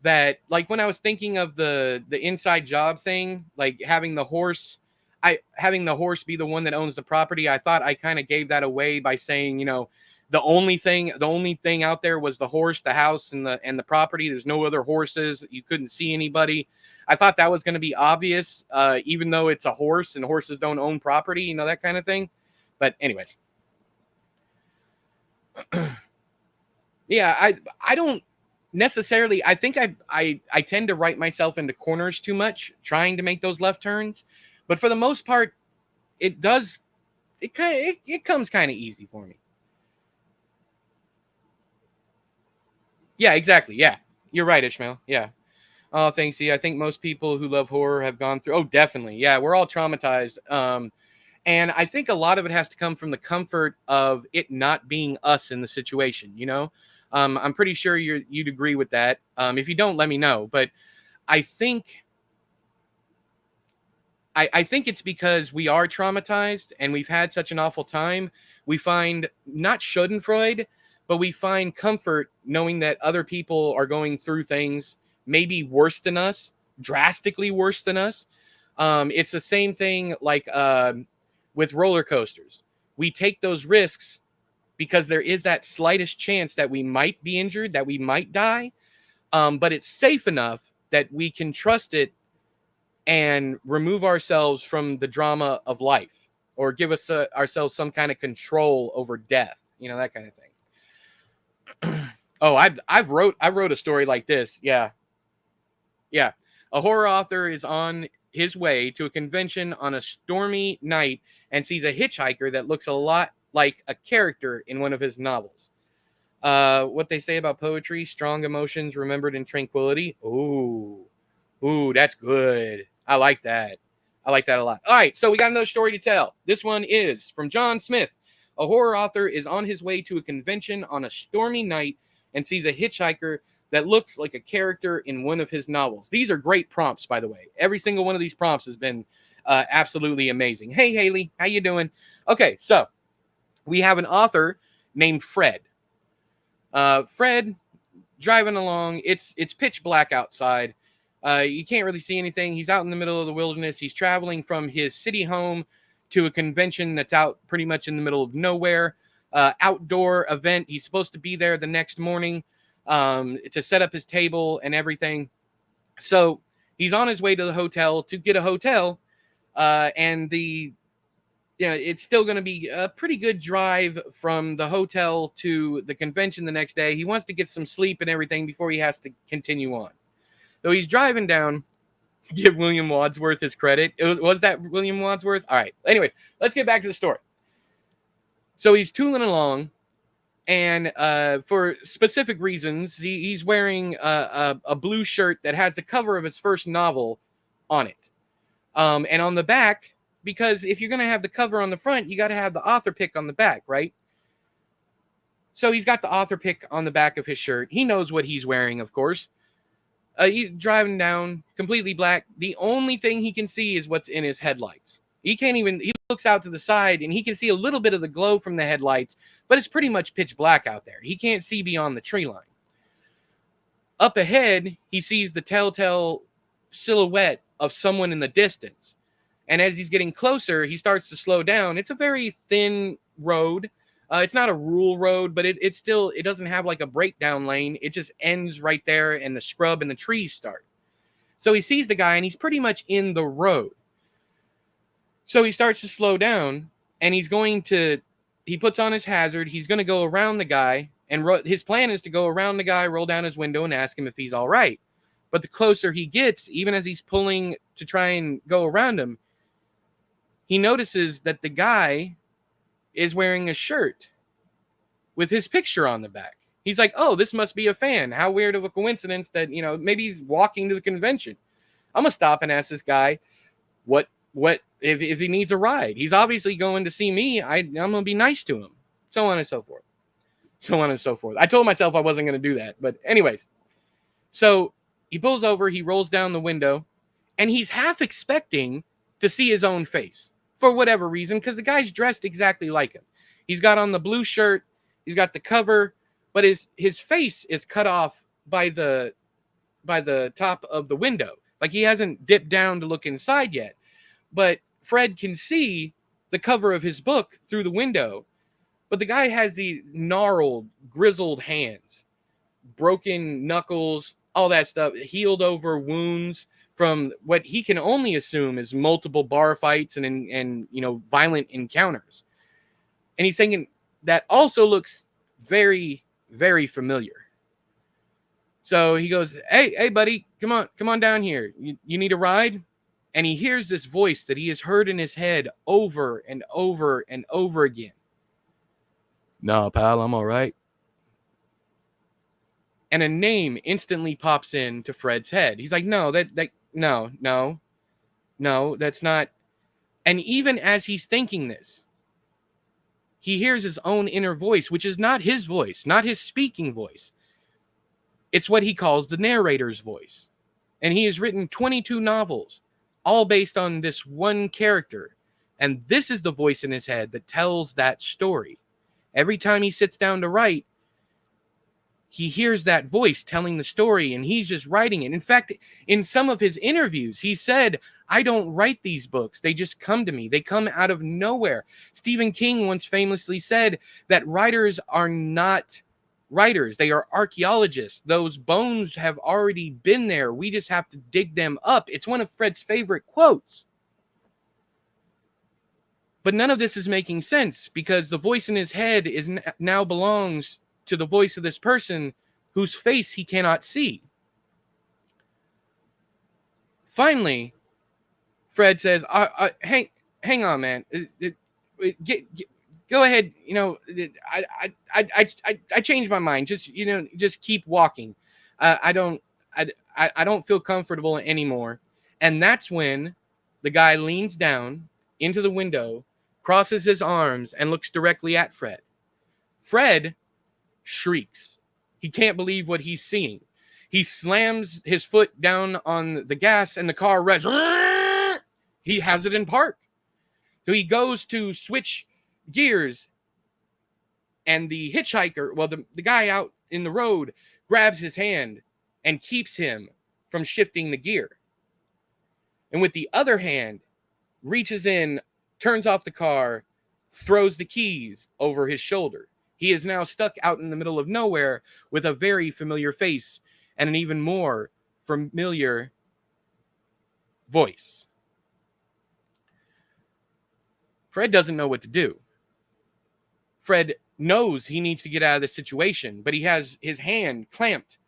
A: that, like, when I was thinking of the inside job thing, like having the horse be the one that owns the property, I thought I kind of gave that away by saying, the only thing out there was the horse, the house, and the property. There's no other horses. You couldn't see anybody. I thought that was going to be obvious, even though it's a horse and horses don't own property, that kind of thing. But anyways. Yeah, I don't necessarily, I think I tend to write myself into corners too much trying to make those left turns, but for the most part it comes kind of easy for me. Yeah, exactly. Yeah, you're right, Ishmael. Yeah. Oh, thanks. I think most people who love horror have gone through. Oh, definitely. Yeah, we're all traumatized. And I think a lot of it has to come from the comfort of it not being us in the situation. I'm pretty sure you'd agree with that. If you don't, let me know. But I think it's because we are traumatized and we've had such an awful time. We find not Schadenfreude, but we find comfort knowing that other people are going through things maybe worse than us, drastically worse than us. It's the same thing like with roller coasters. We take those risks because there is that slightest chance that we might be injured, that we might die. But it's safe enough that we can trust it and remove ourselves from the drama of life, or give us ourselves some kind of control over death, that kind of thing. Oh, I wrote a story like this. Yeah. A horror author is on his way to a convention on a stormy night and sees a hitchhiker that looks a lot like a character in one of his novels. What they say about poetry: strong emotions remembered in tranquility. Ooh, that's good. I like that. I like that a lot. All right, so we got another story to tell. This one is from John Smith. A horror author is on his way to a convention on a stormy night and sees a hitchhiker that looks like a character in one of his novels. These are great prompts, by the way. Every single one of these prompts has been absolutely amazing. Hey, Haley, how you doing? Okay, so we have an author named Fred. Fred, driving along. It's pitch black outside. You can't really see anything. He's out in the middle of the wilderness. He's traveling from his city home to a convention that's out pretty much in the middle of nowhere. outdoor event. He's supposed to be there the next morning to set up his table and everything. So he's on his way to the hotel to get a hotel, and it's still going to be a pretty good drive from the hotel to the convention the next day. He wants to get some sleep and everything before he has to continue on. So he's driving down. Give William Wadsworth his credit. Was that William Wadsworth? All right. Anyway, let's get back to the story. So he's tooling along, and for specific reasons, he's wearing a blue shirt that has the cover of his first novel on it. And on the back, because if you're going to have the cover on the front, you got to have the author pick on the back, right? So he's got the author pick on the back of his shirt. He knows what he's wearing, of course. He's driving down, completely black. The only thing he can see is what's in his headlights. He looks out to the side, and he can see a little bit of the glow from the headlights, but it's pretty much pitch black out there. He can't see beyond the tree line. Up ahead, he sees the telltale silhouette of someone in the distance. And as he's getting closer, he starts to slow down. It's a very thin road. It's not a rural road, but it doesn't have like a breakdown lane. It just ends right there, and the scrub and the trees start. So he sees the guy, and he's pretty much in the road. So he starts to slow down, and he puts on his hazard. He's going to go around the guy, and his plan is to go around the guy, roll down his window, and ask him if he's all right. But the closer he gets, even as he's pulling to try and go around him, he notices that the guy is wearing a shirt with his picture on the back. He's like, oh, this must be a fan. How weird of a coincidence that, maybe he's walking to the convention. I'm going to stop and ask this guy what if he needs a ride. He's obviously going to see me. I'm going to be nice to him. So on and so forth. So on and so forth. I told myself I wasn't going to do that. But anyways, so he pulls over, he rolls down the window, and he's half expecting to see his own face for whatever reason, because the guy's dressed exactly like him. He's got on the blue shirt, he's got the cover, but his face is cut off by the top of the window. Like he hasn't dipped down to look inside yet. But Fred can see the cover of his book through the window. But the guy has the gnarled, grizzled hands, broken knuckles, all that stuff, healed over wounds from what he can only assume is multiple bar fights and violent encounters. And he's thinking, that also looks very, very familiar. So he goes, hey, buddy, come on down here. You need a ride? And he hears this voice that he has heard in his head over and over and over again. "Nah, pal, I'm all right." And a name instantly pops into Fred's head. He's like, no, that's not. And even as he's thinking this, he hears his own inner voice, which is not his voice, not his speaking voice. It's what he calls the narrator's voice. And he has written 22 novels, all based on this one character. And this is the voice in his head that tells that story. Every time he sits down to write, he hears that voice telling the story, and he's just writing it. In fact, in some of his interviews, he said, I don't write these books. They just come to me. They come out of nowhere. Stephen King once famously said that writers are not writers. They are archaeologists. Those bones have already been there. We just have to dig them up. It's one of Fred's favorite quotes. But none of this is making sense, because the voice in his head now belongs to the voice of this person whose face he cannot see. Finally, Fred says, hang on, man. Go ahead. I changed my mind. Just keep walking. I don't feel comfortable anymore. And that's when the guy leans down into the window, crosses his arms, and looks directly at Fred. Fred shrieks. He can't believe what he's seeing. He slams his foot down on the gas, and the car revs. He has it in park. So he goes to switch gears, and the hitchhiker, the guy out in the road, grabs his hand and keeps him from shifting the gear. And with the other hand, reaches in, turns off the car, throws the keys over his shoulder. He is now stuck out in the middle of nowhere with a very familiar face and an even more familiar voice. Fred doesn't know what to do. Fred knows he needs to get out of this situation, but he has his hand clamped.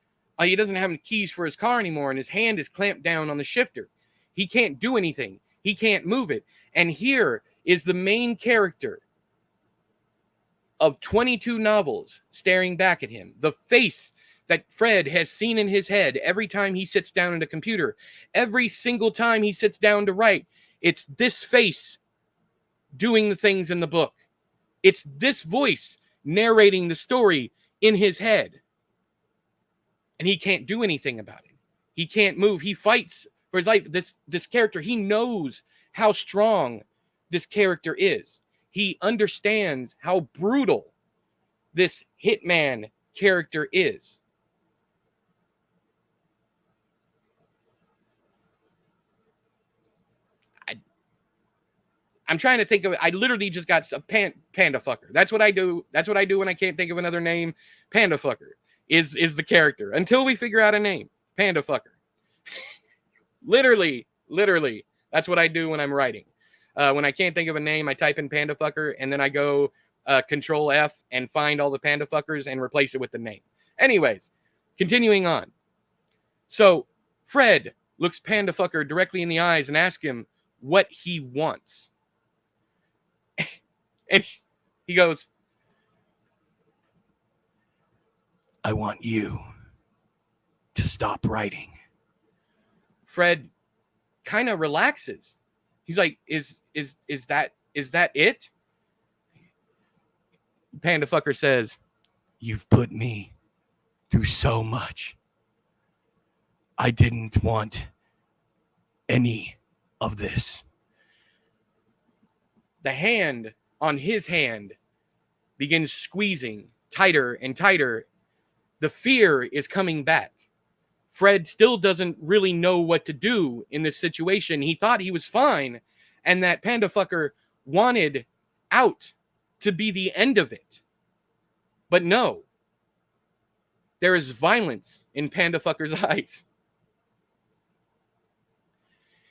A: He doesn't have any keys for his car anymore, and his hand is clamped down on the shifter. He can't do anything. He can't move it. And here is the main character of 22 novels staring back at him. The face that Fred has seen in his head every time he sits down at a computer. Every single time he sits down to write, it's this face doing the things in the book. It's this voice narrating the story in his head. And he can't do anything about it. He can't move. He fights for his life. This character, he knows how strong this character is. He understands how brutal this hitman character is. I'm trying to think of it. I literally just got a panda fucker. That's what I do. That's what I do when I can't think of another name. Panda fucker is the character until we figure out a name. Panda fucker. literally, that's what I do when I'm writing. When I can't think of a name, I type in panda fucker and then I go Control F and find all the panda fuckers and replace it with the name. Anyways, continuing on. So Fred looks panda fucker directly in the eyes and asks him what he wants. And he goes, I want you to stop writing. Fred kind of relaxes. He's like, is that it? Panda fucker says, you've put me through so much. I didn't want any of this. The hand on his hand begins squeezing tighter and tighter. The fear is coming back. Fred still doesn't really know what to do in this situation. He thought he was fine and that panda fucker wanted out to be the end of it. But no. There is violence in panda fucker's eyes.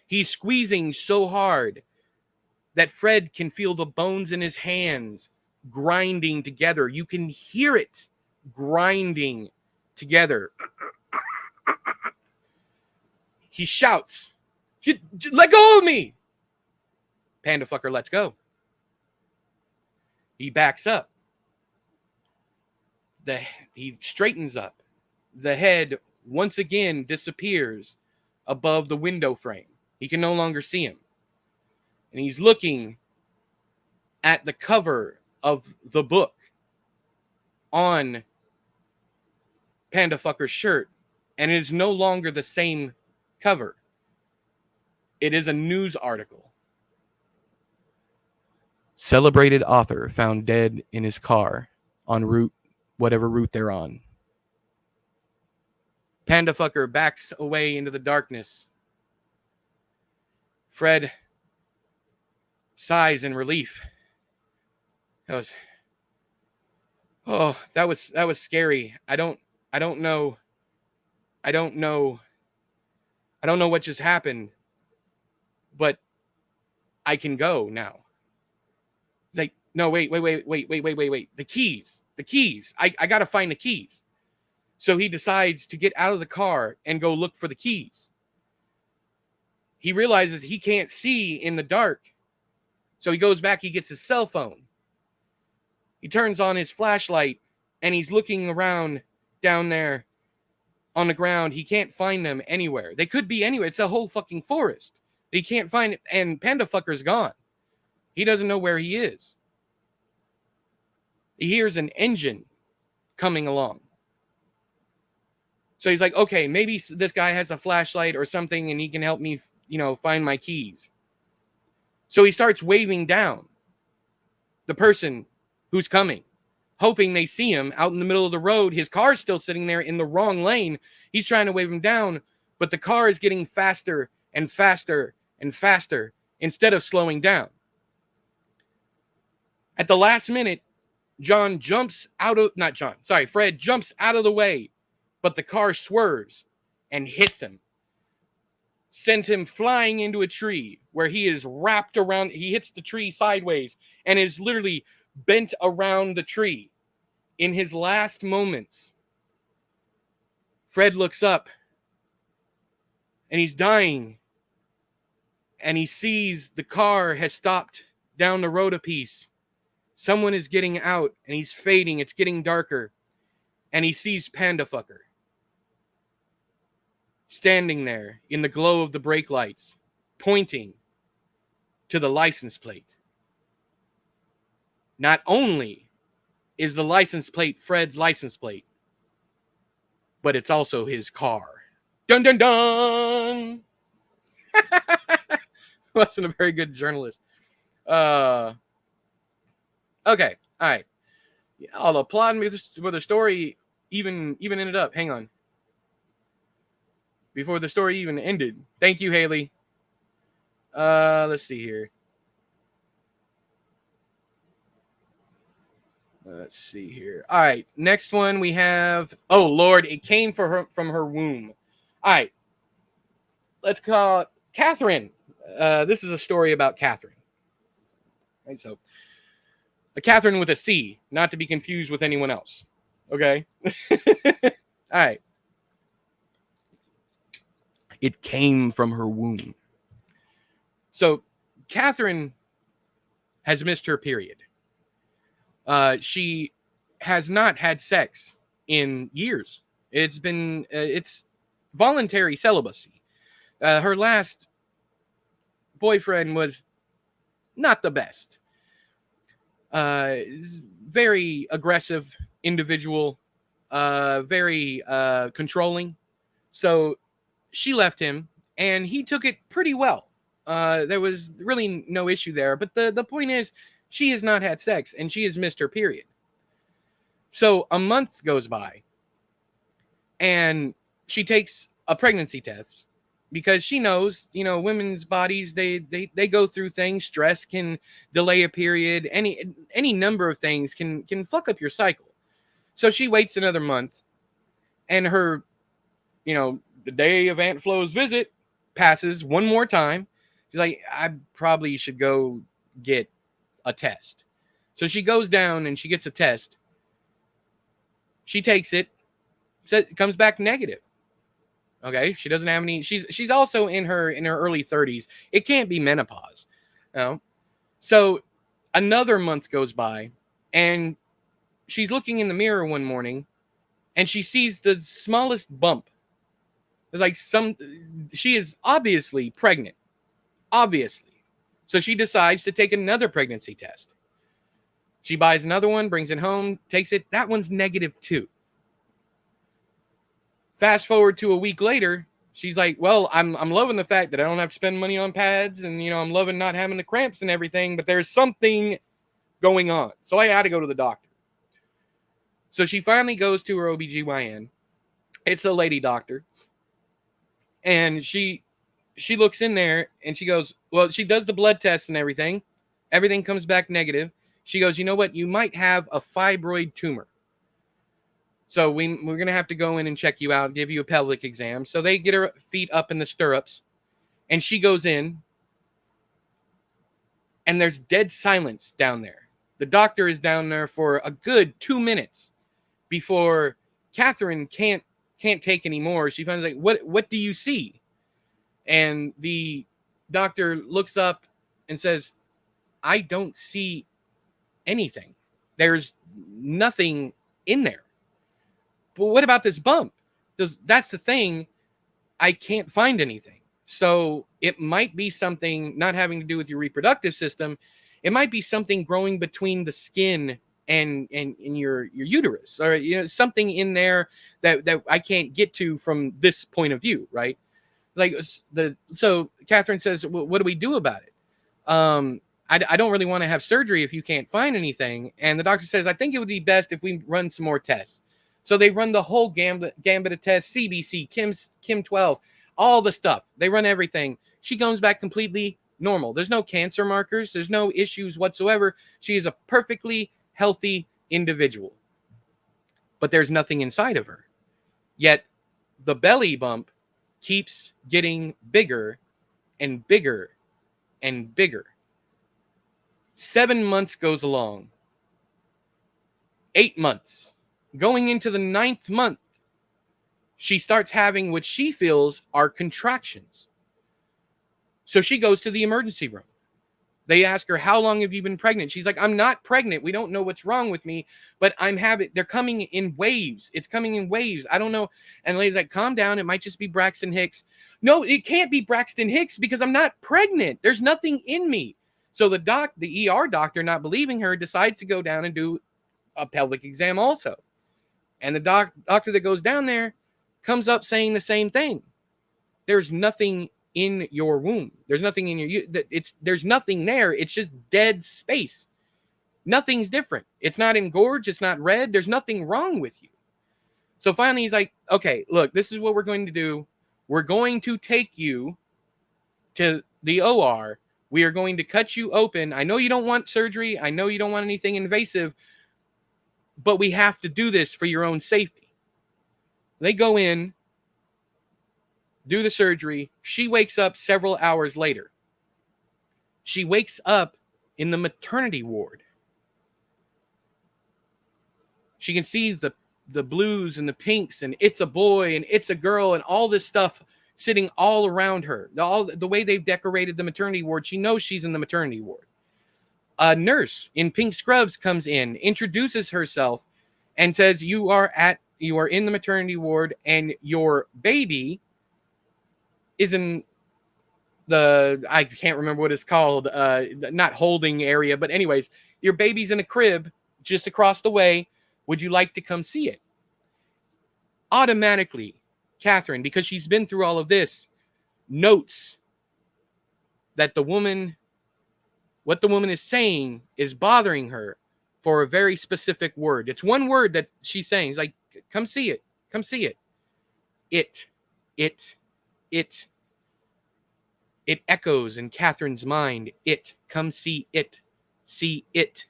A: He's squeezing so hard that Fred can feel the bones in his hands grinding together. You can hear it grinding together. He shouts, let go of me! Panda fucker lets go. He backs up. He straightens up. The head once again disappears above the window frame. He can no longer see him. And he's looking at the cover of the book on Panda Fucker's shirt. And it is no longer the same cover. It is a news article. Celebrated author found dead in his car on whatever route they're on. Panda Fucker backs away into the darkness. Fred sighs in relief. That was scary. I don't know what just happened, but I can go now. Like, no, wait. The keys. I gotta find the keys. So he decides to get out of the car and go look for the keys. He realizes he can't see in the dark. So he goes back, he gets his cell phone. He turns on his flashlight and he's looking around down there on the ground. He can't find them anywhere. They could be anywhere. It's a whole fucking forest. He can't find it. And Panda Fucker's gone. He doesn't know where he is. He hears an engine coming along. So he's like, okay, maybe this guy has a flashlight or something and he can help me, find my keys. So he starts waving down the person who's coming, hoping they see him out in the middle of the road. His car's still sitting there in the wrong lane. He's trying to wave him down, but the car is getting faster and faster and faster instead of slowing down. At the last minute, Fred jumps out of the way, but the car swerves and hits him, sends him flying into a tree where he is wrapped around. He hits the tree sideways and is literally bent around the tree. In his last moments, Fred looks up and he's dying, and he sees the car has stopped down the road a piece. Someone is getting out and he's fading. It's getting darker. And he sees Panda Fucker standing there in the glow of the brake lights, pointing to the license plate. Not only is the license plate Fred's license plate, but it's also his car. Dun dun dun! Wasn't a very good journalist. Okay, all right. I'll applaud me for the story even ended up. Hang on. Before the story even ended. Thank you, Haley. Let's see here. Let's see here. All right, next one we have. Oh Lord, it came from her womb. All right, let's call it Catherine. This is a story about Catherine. Right, so a Catherine with a C, not to be confused with anyone else. Okay. All right. It came from her womb. So Catherine has missed her period. She has not had sex in years. It's voluntary celibacy. Her last boyfriend was not the best. Very aggressive individual, very controlling. So she left him, and he took it pretty well. There was really no issue there. But the point is, she has not had sex, and she has missed her period. So a month goes by, and she takes a pregnancy test because she knows, women's bodies, they go through things. Stress can delay a period. Any number of things can fuck up your cycle. So she waits another month, and her, the day of Aunt Flo's visit passes one more time. She's like, I probably should go get a test. So she goes down and she gets a test. She takes it, comes back negative. Okay, she doesn't have any. She's also in her early 30s. It can't be menopause. So another month goes by, and she's looking in the mirror one morning, and she sees the smallest bump. It's like she is obviously pregnant. Obviously. So she decides to take another pregnancy test. She buys another one, brings it home, takes it. That one's -2. Fast forward to a week later, she's like, well, I'm loving the fact that I don't have to spend money on pads, and I'm loving not having the cramps and everything, but there's something going on. So I had to go to the doctor. So she finally goes to her OBGYN. It's a lady doctor. And she looks in there and she goes, well, she does the blood tests and everything. Everything comes back negative. She goes, you know what? You might have a fibroid tumor. So we're going to have to go in and check you out, give you a pelvic exam. So they get her feet up in the stirrups, and she goes in, and there's dead silence down there. The doctor is down there for a good 2 minutes before Catherine can't take anymore. She finds like, what do you see? And the doctor looks up and says, I don't see anything. There's nothing in there. But what about this bump? That's the thing. I can't find anything. So it might be something not having to do with your reproductive system. It might be something growing between the skin and your uterus, or something in there that I can't get to from this point of view, right? So Catherine says, well, what do we do about it? I don't really want to have surgery if you can't find anything. And the doctor says, I think it would be best if we run some more tests. So they run the whole gambit of tests, CBC, Kim 12, all the stuff. They run everything. She comes back completely normal. There's no cancer markers. There's no issues whatsoever. She is a perfectly healthy individual. But there's nothing inside of her. Yet the belly bump keeps getting bigger and bigger and bigger. 7 months goes along. 8 months. Going into the 9th month, she starts having what she feels are contractions. So she goes to the emergency room. They ask her, how long have you been pregnant? She's like, I'm not pregnant. We don't know what's wrong with me, but they're coming in waves. It's coming in waves. I don't know. And the lady's like, calm down. It might just be Braxton Hicks. No, it can't be Braxton Hicks because I'm not pregnant. There's nothing in me. So the ER doctor, not believing her, decides to go down and do a pelvic exam also. And the doctor that goes down there comes up saying the same thing. There's nothing in your womb. There's nothing in your, there's nothing there. It's just dead space. Nothing's different. It's not engorged. It's not red. There's nothing wrong with you. So finally he's like, okay, look, this is what we're going to do. We're going to take you to the OR. We are going to cut you open. I know you don't want surgery. I know you don't want anything invasive, but we have to do this for your own safety. They go in, do the surgery. She wakes up several hours later. She wakes up in the maternity ward. She can see the blues and the pinks and it's a boy and it's a girl and all this stuff sitting all around her. The way they've decorated the maternity ward, she knows she's in the maternity ward. A nurse in pink scrubs comes in, introduces herself, and says, you are in the maternity ward and your baby is in I can't remember what it's called, not holding area, but anyways, your baby's in a crib just across the way. Would you like to come see it? Automatically, Catherine, because she's been through all of this, notes that what the woman is saying is bothering her for a very specific word. It's one word that she's saying. It's like, come see it. Come see it. It echoes in Catherine's mind. Come see it. See it.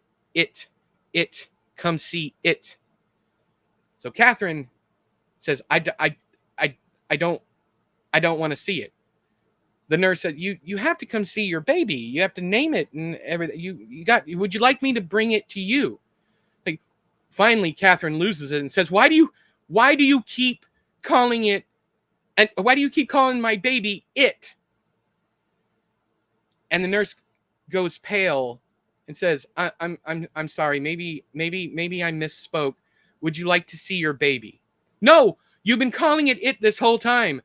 A: Come see it. So Catherine says, I don't want to see it. The nurse said, you have to come see your baby. You have to name it and everything. Would you like me to bring it to you? Like, finally, Catherine loses it and says, why do you keep calling it, and why do you keep calling my baby it? And the nurse goes pale and says, I'm sorry. Maybe I misspoke. Would you like to see your baby? No, you've been calling it this whole time.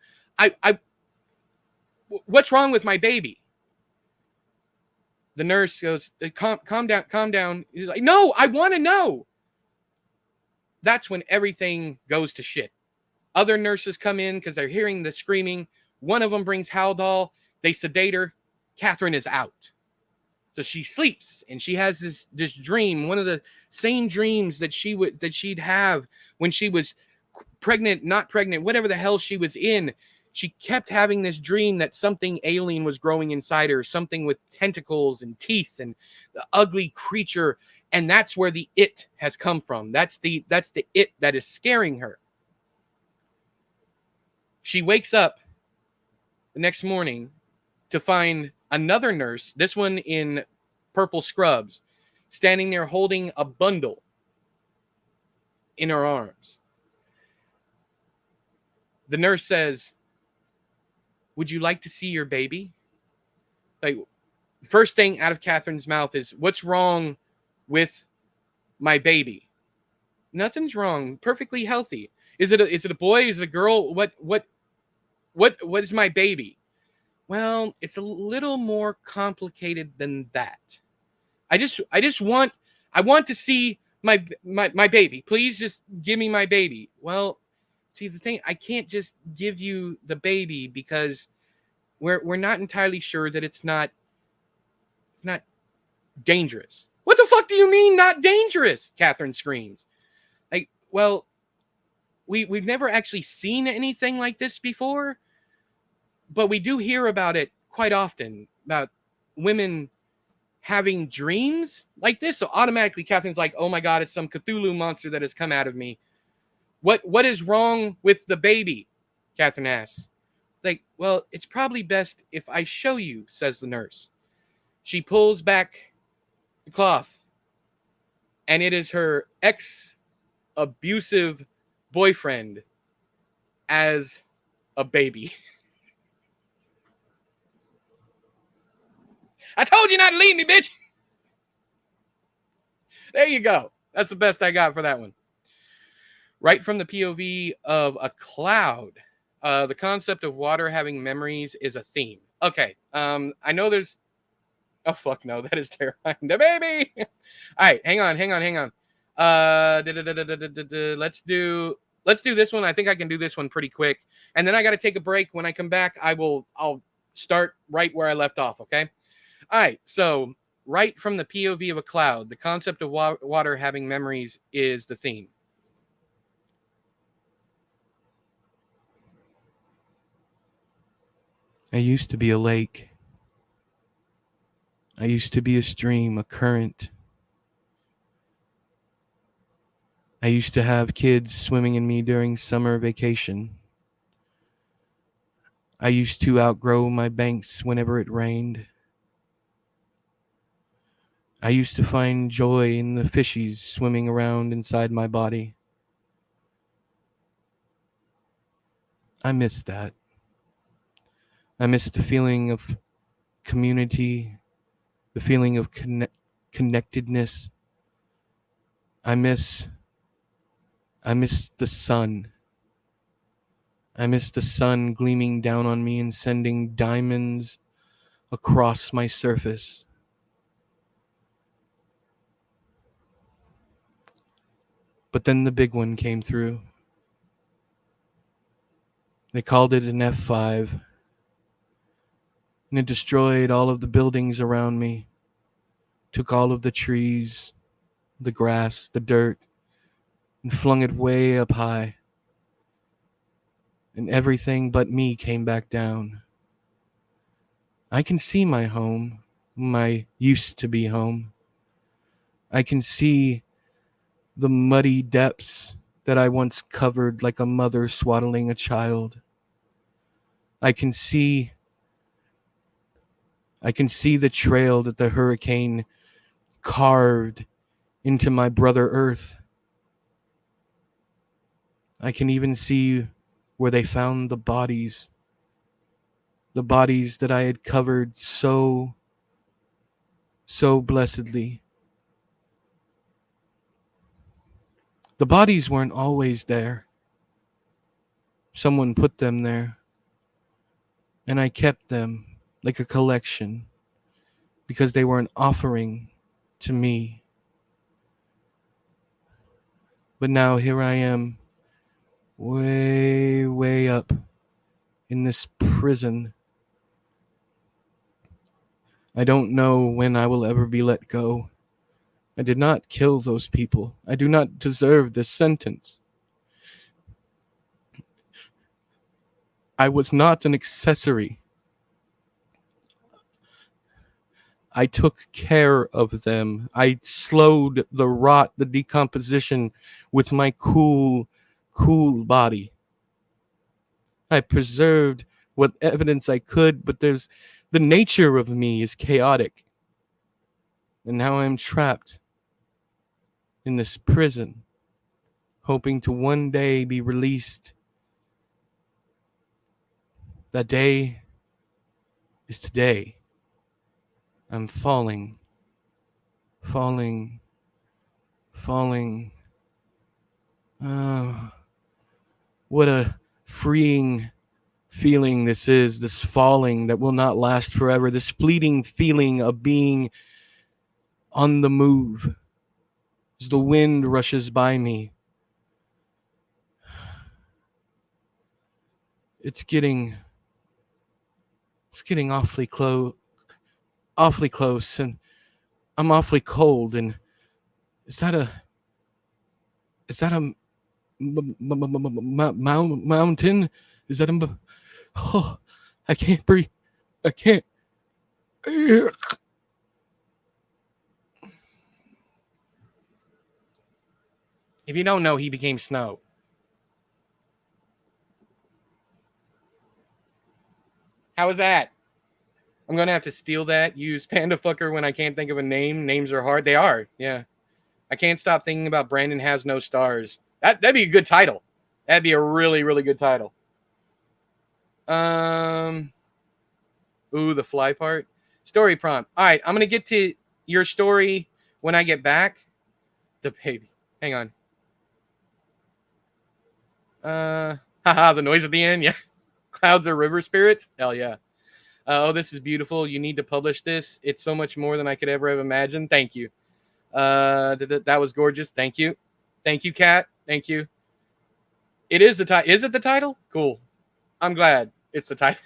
A: What's wrong with my baby? The nurse goes, calm down. He's like, no, I want to know. That's when everything goes to shit. Other nurses come in because they're hearing the screaming. One of them brings Haldol. They sedate her. Catherine is out. So she sleeps and she has this dream, one of the same dreams that she'd have when she was pregnant, not pregnant, whatever the hell she was in. She kept having this dream that something alien was growing inside her, something with tentacles and teeth and the ugly creature. And that's where the it has come from. That's the it that is scaring her. She wakes up the next morning to find another nurse, this one in purple scrubs, standing there holding a bundle in her arms. The nurse says, would you like to see your baby? Like, first thing out of Catherine's mouth is, what's wrong with my baby? Nothing's wrong. Perfectly healthy. Is it a boy? Is it a girl? What is my baby? Well, it's a little more complicated than that. I want to see my baby. Please just give me my baby. Well, see, the thing, I can't just give you the baby because we're not entirely sure that it's not dangerous. What the fuck do you mean not dangerous? Catherine screams. Like, well, we've never actually seen anything like this before, but we do hear about it quite often, about women having dreams like this. So automatically Catherine's like, oh my God, it's some Cthulhu monster that has come out of me. What is wrong with the baby? Catherine asks. Like, well, it's probably best if I show you, says the nurse. She pulls back the cloth, and it is her ex-abusive boyfriend as a baby. I told you not to leave me, bitch. There you go. That's the best I got for that one. Right from the POV of a cloud. The concept of water having memories is a theme. Okay. I know there's. Oh fuck no, that is terrifying. The baby. All right, hang on. Let's do this one. I think I can do this one pretty quick, and then I got to take a break. When I come back, I'll start right where I left off. Okay. All right. So right from the POV of a cloud, the concept of water having memories is the theme. I used to be a lake. I used to be a stream, a current. I used to have kids swimming in me during summer vacation. I used to outgrow my banks whenever it rained. I used to find joy in the fishies swimming around inside my body. I miss that. I miss the feeling of community, the feeling of connectedness. I miss the sun. I miss the sun gleaming down on me and sending diamonds across my surface. But then the big one came through. They called it an F5. And it destroyed all of the buildings around me. Took all of the trees, the grass, the dirt, and flung it way up high. And everything but me came back down. I can see my home, my used to be home. I can see the muddy depths that I once covered like a mother swaddling a child. I can see the trail that the hurricane carved into my brother Earth. I can even see where they found the bodies that I had covered so blessedly. The bodies weren't always there. Someone put them there, and I kept them like a collection because they were an offering to me. But now here I am, way, way up in this prison. I don't know when I will ever be let go. I did not kill those people. I do not deserve this sentence. I was not an accessory. I took care of them. I slowed the rot, the decomposition with my cool body. I preserved what evidence I could, but the nature of me is chaotic. And now I'm trapped in this prison, hoping to one day be released. That day is today. I'm falling. What a freeing feeling this is, this falling that will not last forever, this fleeting feeling of being on the move as the wind rushes by me. It's getting awfully close, and I'm awfully cold. And is that a mountain? Is that a? Oh, I can't breathe. I can't. If you don't know, he became snow. How was that? I'm gonna have to steal that. Use Panda Fucker when I can't think of a name. Names are hard. They are. Yeah. I can't stop thinking about Brandon has no stars. That'd be a good title. That'd be a really, really good title. Um. Ooh, the fly part. Story prompt. All right, I'm gonna get to your story when I get back. The baby. Hang on. Haha, the noise at the end. Yeah. Clouds are river spirits. Hell yeah. Oh, this is beautiful. You need to publish this. It's so much more than I could ever have imagined. Thank you. That was gorgeous. Thank you. Thank you, Kat. Thank you. It is the title. Is it the title? Cool. I'm glad it's the title.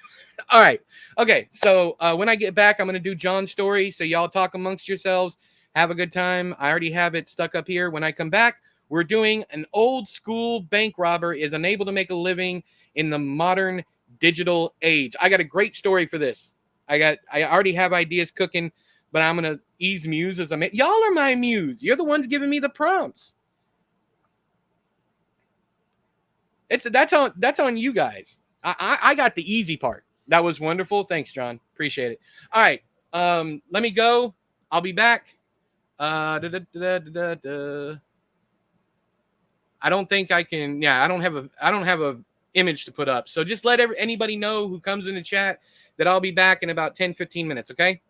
A: All right. Okay. So when I get back, I'm going to do John's story. So y'all talk amongst yourselves. Have a good time. I already have it stuck up here. When I come back, we're doing an old school bank robber is unable to make a living in the modern digital age. I got a great story for this. I already have ideas cooking, but I'm going to ease muse as y'all are my muse. You're the ones giving me the prompts. That's on you guys. I got the easy part. That was wonderful. Thanks, John. Appreciate it. All right. Let me go. I'll be back. Da, da, da, da, da. I don't think I can. Yeah, I don't have a image to put up. So just let anybody know who comes in the chat that I'll be back in about 10-15 minutes. Okay.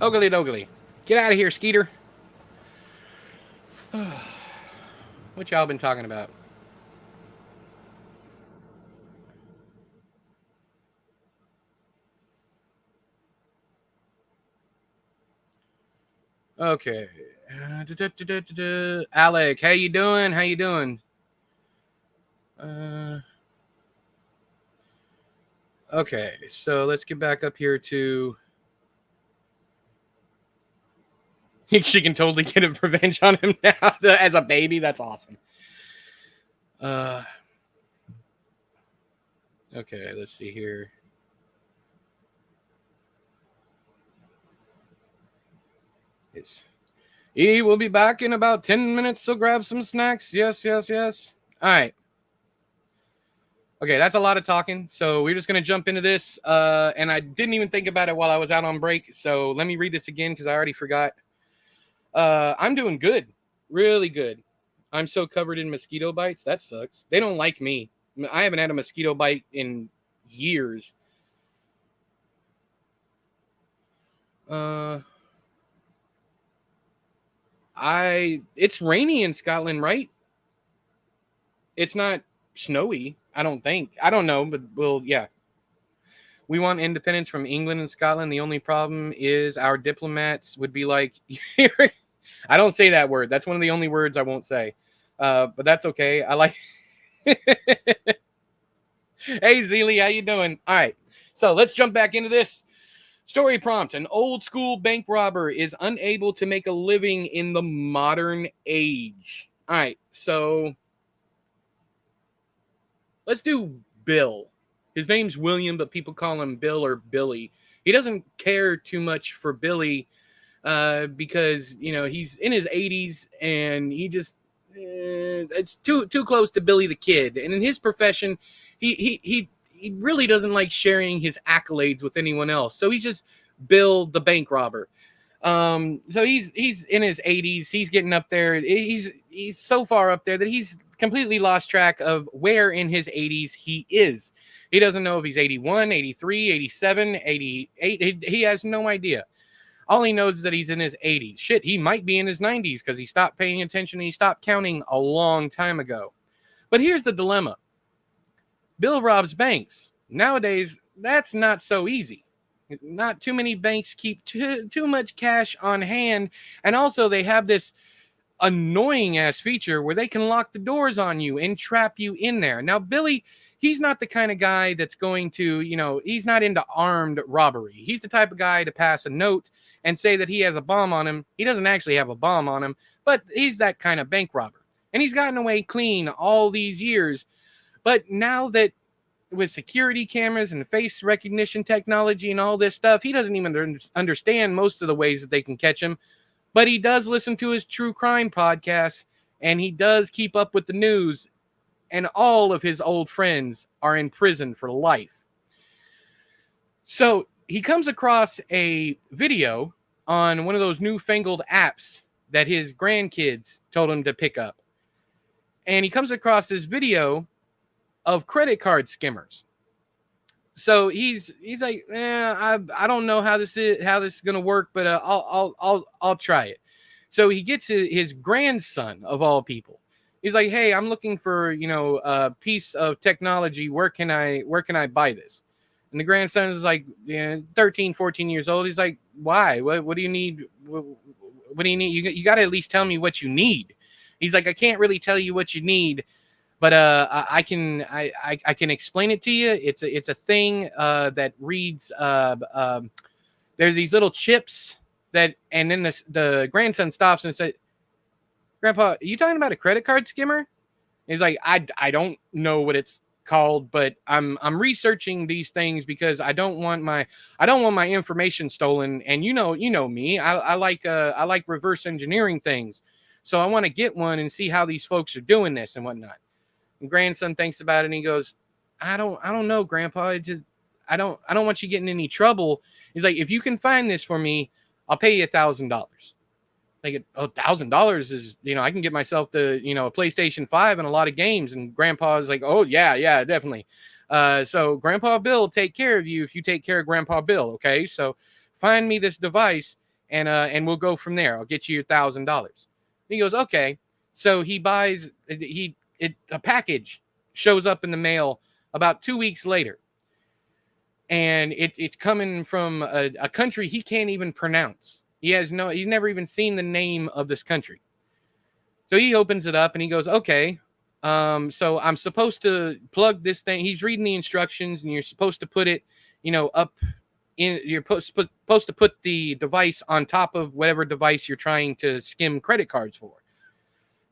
A: Ogly dogly. Get out of here, Skeeter. What y'all been talking about? Okay. Alec, how you doing? How you doing? Uh, okay, so let's get back up here to. She can totally get a revenge on him now as a baby. That's awesome. Uh, okay, let's see here. It's, he will be back in about 10 minutes, so grab some snacks. Yes, yes, yes. All right. Okay, that's a lot of talking. So we're just going to jump into this. And I didn't even think about it while I was out on break. So let me read this again because I already forgot. I'm doing good. Really good. I'm so covered in mosquito bites. That sucks. They don't like me. I haven't had a mosquito bite in years. Uh, it's rainy in Scotland, right? It's not snowy, I don't think. I don't know, but well, yeah. We want independence from England and Scotland. The only problem is our diplomats would be like, I don't say that word. That's one of the only words I won't say. But that's okay. I like. Hey, Zeely, how you doing? All right, so let's jump back into this. Story prompt: an old school bank robber is unable to make a living in the modern age. All right, so let's do Bill. His name's William, but people call him Bill or Billy. He doesn't care too much for Billy because he's in his 80s and he just it's too close to Billy the Kid. And in his profession, he really doesn't like sharing his accolades with anyone else. So he's just Bill the bank robber. So he's in his 80s. He's getting up there. He's so far up there that he's completely lost track of where in his 80s he is. He doesn't know if he's 81, 83, 87, 88. He has no idea. All he knows is that he's in his 80s. Shit, he might be in his 90s because he stopped paying attention and he stopped counting a long time ago. But here's the dilemma. Bill robs banks. Nowadays, that's not so easy. Not too many banks keep too much cash on hand. And also, they have this annoying ass feature where they can lock the doors on you and trap you in there. Now, Billy, he's not the kind of guy that's going to, he's not into armed robbery. He's the type of guy to pass a note and say that he has a bomb on him. He doesn't actually have a bomb on him, but he's that kind of bank robber. And he's gotten away clean all these years. But now that with security cameras and face recognition technology and all this stuff, he doesn't even understand most of the ways that they can catch him. But he does listen to his true crime podcasts, and he does keep up with the news, and all of his old friends are in prison for life. So he comes across a video on one of those newfangled apps that his grandkids told him to pick up. And he comes across this video of credit card skimmers. So he's like, I don't know how this is gonna work, but I'll try it. So he gets his grandson of all people. He's like, hey, I'm looking for a piece of technology. Where can I buy this? And the grandson is like 13, 14 years old. He's like, why? What do you need? What do you need? You got to at least tell me what you need. He's like, I can't really tell you what you need, but I can explain it to you. It's a thing that reads. There's these little chips that, and then the grandson stops and said, "Grandpa, are you talking about a credit card skimmer?" And he's like, I don't know what it's called, but I'm researching these things because I don't want my information stolen. And you know me, I like reverse engineering things, so I want to get one and see how these folks are doing this and whatnot. And grandson thinks about it and he goes, I don't know, Grandpa. I don't want you getting in any trouble. He's like, if you can find this for me, I'll pay you $1,000. Like, $1,000 is, I can get myself the, a PlayStation 5 and a lot of games. And Grandpa's like, oh yeah, definitely. So Grandpa Bill will take care of you if you take care of Grandpa Bill. Okay. So find me this device and we'll go from there. I'll get you your $1,000. He goes, okay. So he buys a package shows up in the mail about 2 weeks later, and it's coming from a country he can't even pronounce. He's never even seen the name of this country. So he opens it up and he goes, okay. So I'm supposed to plug this thing. He's reading the instructions, and you're supposed to put it, up in. You're supposed to put the device on top of whatever device you're trying to skim credit cards for.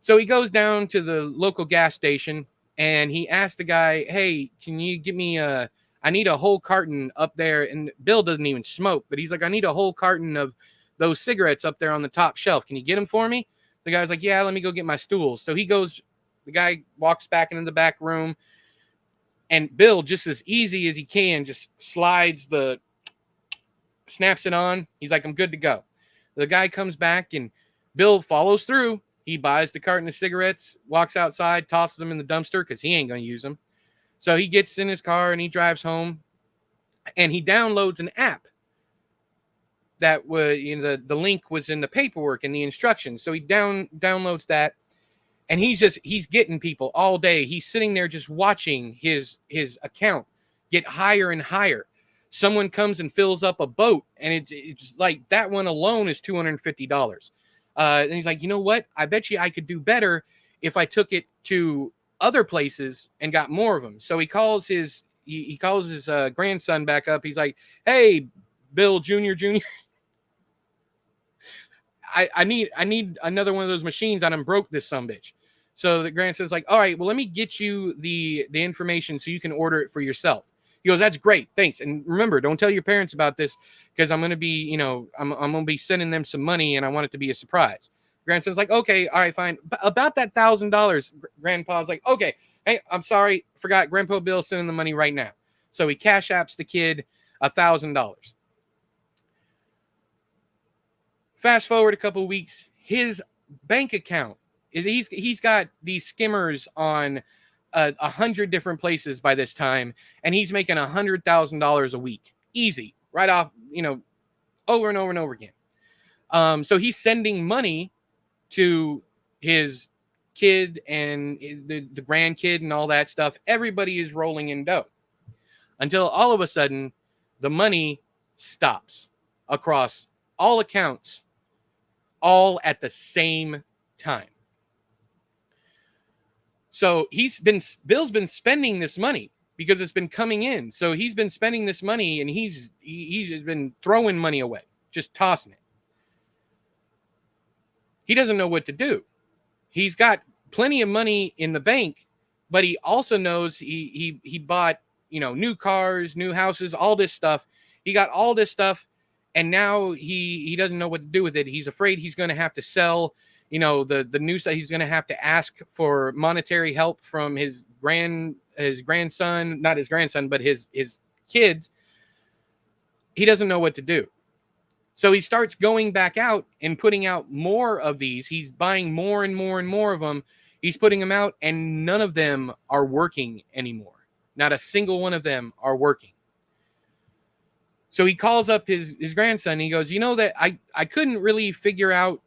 A: So he goes down to the local gas station and he asks the guy, "Hey, can you give me I need a whole carton up there." And Bill doesn't even smoke, but he's like, "I need a whole carton of those cigarettes up there on the top shelf. Can you get them for me?" The guy's like, "Yeah, let me go get my stools." So the guy walks back into the back room, and Bill, just as easy as he can, just snaps it on. He's like, "I'm good to go." The guy comes back and Bill follows through. He buys the carton of cigarettes, walks outside, tosses them in the dumpster because he ain't going to use them. So he gets in his car and he drives home, and he downloads an app that was, the link was in the paperwork and the instructions. So he downloads that, and he's getting people all day. He's sitting there just watching his account get higher and higher. Someone comes and fills up a boat, and it's like that one alone is $250. And he's like, "You know what? I bet you I could do better if I took it to other places and got more of them." So he calls his grandson back up. He's like, "Hey, Bill Jr. I need another one of those machines. I done broke this sumbitch." So the grandson's like, "All right, well, let me get you the information so you can order it for yourself." He goes, "That's great, thanks. And remember, don't tell your parents about this because I'm gonna be, I'm gonna be sending them some money, and I want it to be a surprise." Grandson's like, "Okay, all right, fine. But about that $1,000, Grandpa's like, "Okay, hey, I'm sorry, forgot. Grandpa Bill's sending the money right now." So he cash apps the kid $1,000. Fast forward a couple of weeks, his bank account he's got these skimmers on 100 different places by this time, and he's making $100,000 a week, easy, right off, over and over and over again. So he's sending money to his kid and the grandkid and all that stuff. Everybody is rolling in dough until all of a sudden the money stops across all accounts, all at the same time. So Bill's been spending this money because it's been coming in. So he's been spending this money, and he's been throwing money away, just tossing it. He doesn't know what to do. He's got plenty of money in the bank, but he also knows he bought, new cars, new houses, all this stuff. He got all this stuff, and now he doesn't know what to do with it. He's afraid he's going to have to sell, the new stuff. He's going to have to ask for monetary help from his grandson, not his grandson, but his kids. He doesn't know what to do. So he starts going back out and putting out more of these. He's buying more and more and more of them. He's putting them out, and none of them are working anymore. Not a single one of them are working. So he calls up his grandson, and he goes, "That I couldn't really figure out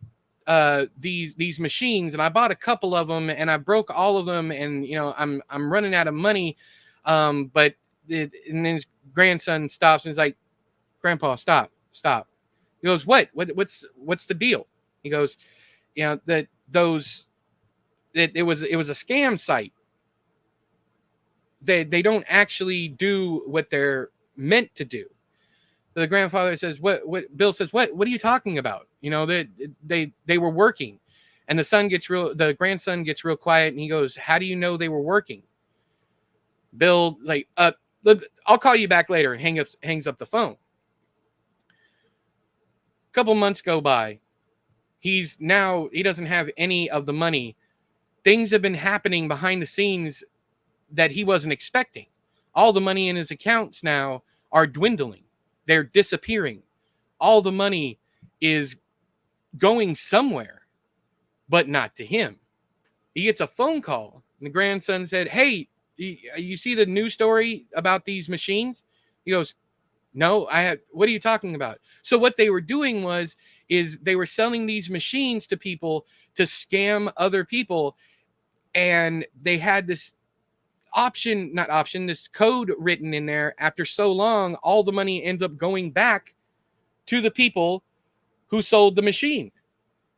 A: these machines, and I bought a couple of them, and I broke all of them, and I'm running out of money." And then his grandson stops and is like, "Grandpa, stop." He goes, what's the deal?" He goes, "That it was a scam site. They don't actually do what they're meant to do." The grandfather says, "What?" Bill says, "What are you talking about? They were working." And the grandson gets real quiet, and he goes, "How do you know they were working?" Bill like, "I'll call you back later," and hangs up the phone. A couple months go by. He doesn't have any of the money. Things have been happening behind the scenes that he wasn't expecting. All the money in his accounts now are dwindling. They're disappearing. All the money is going somewhere, but not to him. He gets a phone call, and the grandson said, "Hey, you see the news story about these machines?" He goes, No, I had. What are you talking about? So what they were doing is they were selling these machines to people to scam other people, and they had this not option, this code written in there. After so long, all the money ends up going back to the people who sold the machine.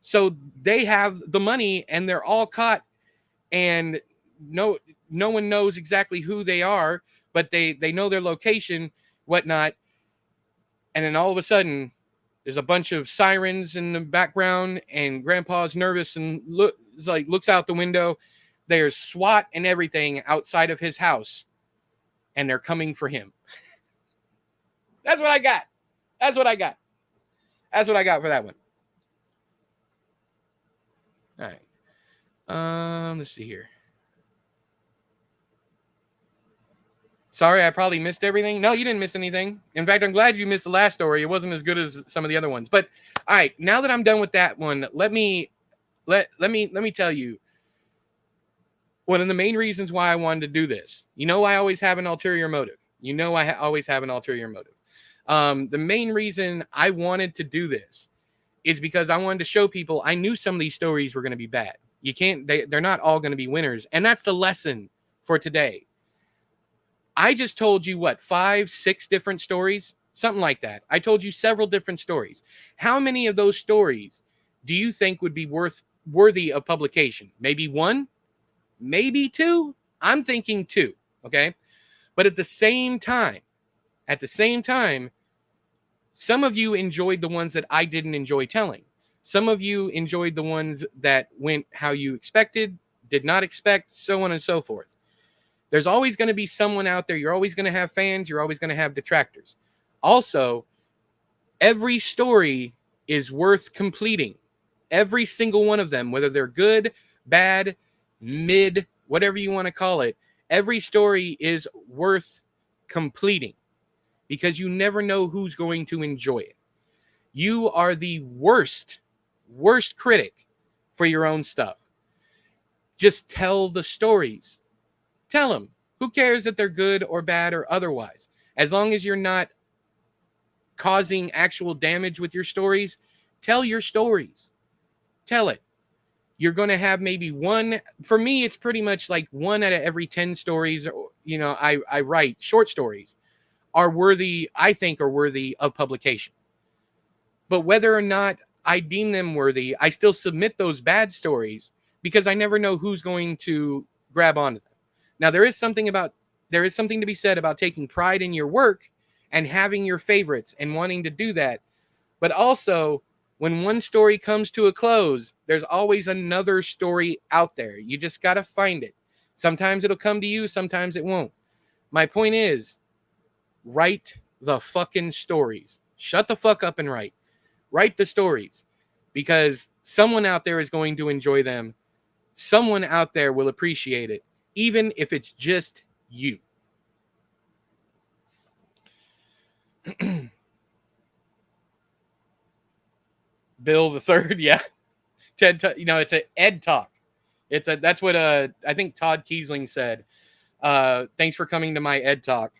A: So they have the money and they're all caught, and no no one knows exactly who they are, but they know their location, whatnot. And then all of a sudden there's a bunch of sirens in the background, and grandpa's nervous and looks out the window. There's SWAT and everything outside of his house, and they're coming for him. That's what I got. That's what I got. That's what I got for that one. All right. Let's see here. Sorry, I probably missed everything. No, you didn't miss anything. In fact, I'm glad you missed the last story. It wasn't as good as some of the other ones. But all right, now that I'm done with that one, let me tell you one of the main reasons why I wanted to do this. You know, I always have an ulterior motive. Always have an ulterior motive. The main reason I wanted to do this is because I wanted to show people I knew some of these stories were going to be bad. They're not all going to be winners. And that's the lesson for today. I just told you, 5, 6 different stories? Something like that. I told you several different stories. How many of those stories do you think would be worthy of publication? Maybe 1? Maybe 2? I'm thinking 2, okay? But at the same time, some of you enjoyed the ones that I didn't enjoy telling. Some of you enjoyed the ones that went how you expected, did not expect, so on and so forth. There's always going to be someone out there. You're always going to have fans. You're always going to have detractors. Also, every story is worth completing. Every single one of them, whether they're good, bad, mid, whatever you want to call it, every story is worth completing because you never know who's going to enjoy it. You are the worst critic for your own stuff. Just tell the stories. Tell them. Who cares that they're good or bad or otherwise? As long as you're not causing actual damage with your stories, tell your stories. Tell it. You're going to have maybe one. For me, it's pretty much like 1 out of every 10 stories, I write short stories I think are worthy of publication. But whether or not I deem them worthy, I still submit those bad stories because I never know who's going to grab onto them. Now, there is something to be said about taking pride in your work and having your favorites and wanting to do that. But also, when one story comes to a close, there's always another story out there. You just got to find it. Sometimes it'll come to you, sometimes it won't. My point is, write the fucking stories. Shut the fuck up and write. Write the stories because someone out there is going to enjoy them. Someone out there will appreciate it, even if it's just you. Bill the Third, yeah. TED, it's an Ed Talk. That's what I think Todd Kiesling said. Thanks for coming to my Ed Talk.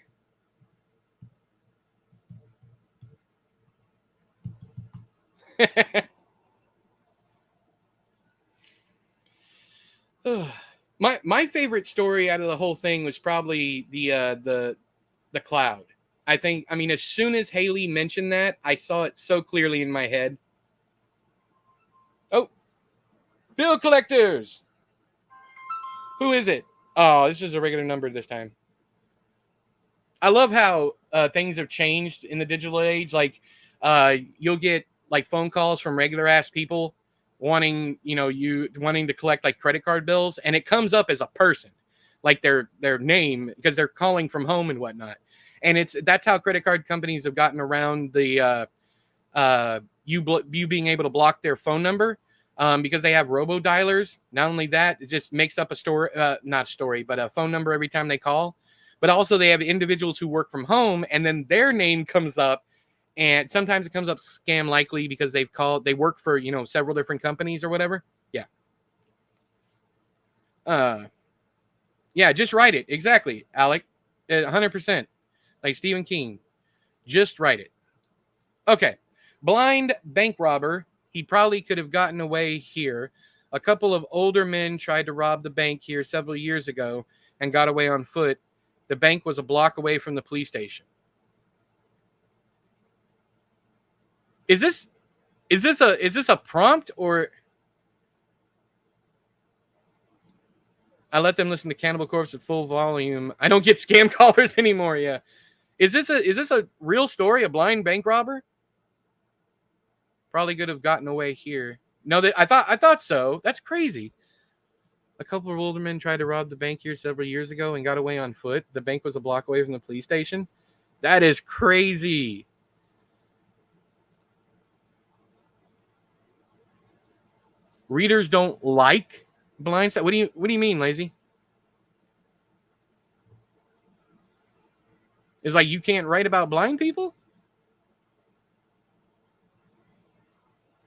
A: My favorite story out of the whole thing was probably the cloud. I mean, as soon as Haley mentioned that, I saw it so clearly in my head. Oh, bill collectors. Who is it? Oh, this is a regular number this time. I love how things have changed in the digital age. Like, you'll get like phone calls from regular ass people wanting to collect like credit card bills, and it comes up as a person, like their name, because they're calling from home and whatnot. And that's how credit card companies have gotten around the you being able to block their phone number. Because they have robo dialers. Not only that, it just makes up a phone number every time they call. But also they have individuals who work from home, and then their name comes up, and sometimes it comes up scam likely because they work for several different companies or whatever. Yeah. Yeah, just write it exactly, Alec. 100%, like Stephen King. Just write it. Okay. Blind bank robber. He probably could have gotten away here. A couple of older men tried to rob the bank here several years ago and got away on foot. The bank was a block away from the police station. Is this a prompt, or I let them listen to Cannibal Corpse at full volume? I don't get scam callers anymore. Yeah. Is this a real story? A blind bank robber? Probably could have gotten away here. No, I thought so. That's crazy. A couple of older men tried to rob the bank here several years ago and got away on foot. The bank was a block away from the police station. That is crazy. Readers don't like blind stuff. What do you mean, Lazy? It's like you can't write about blind people?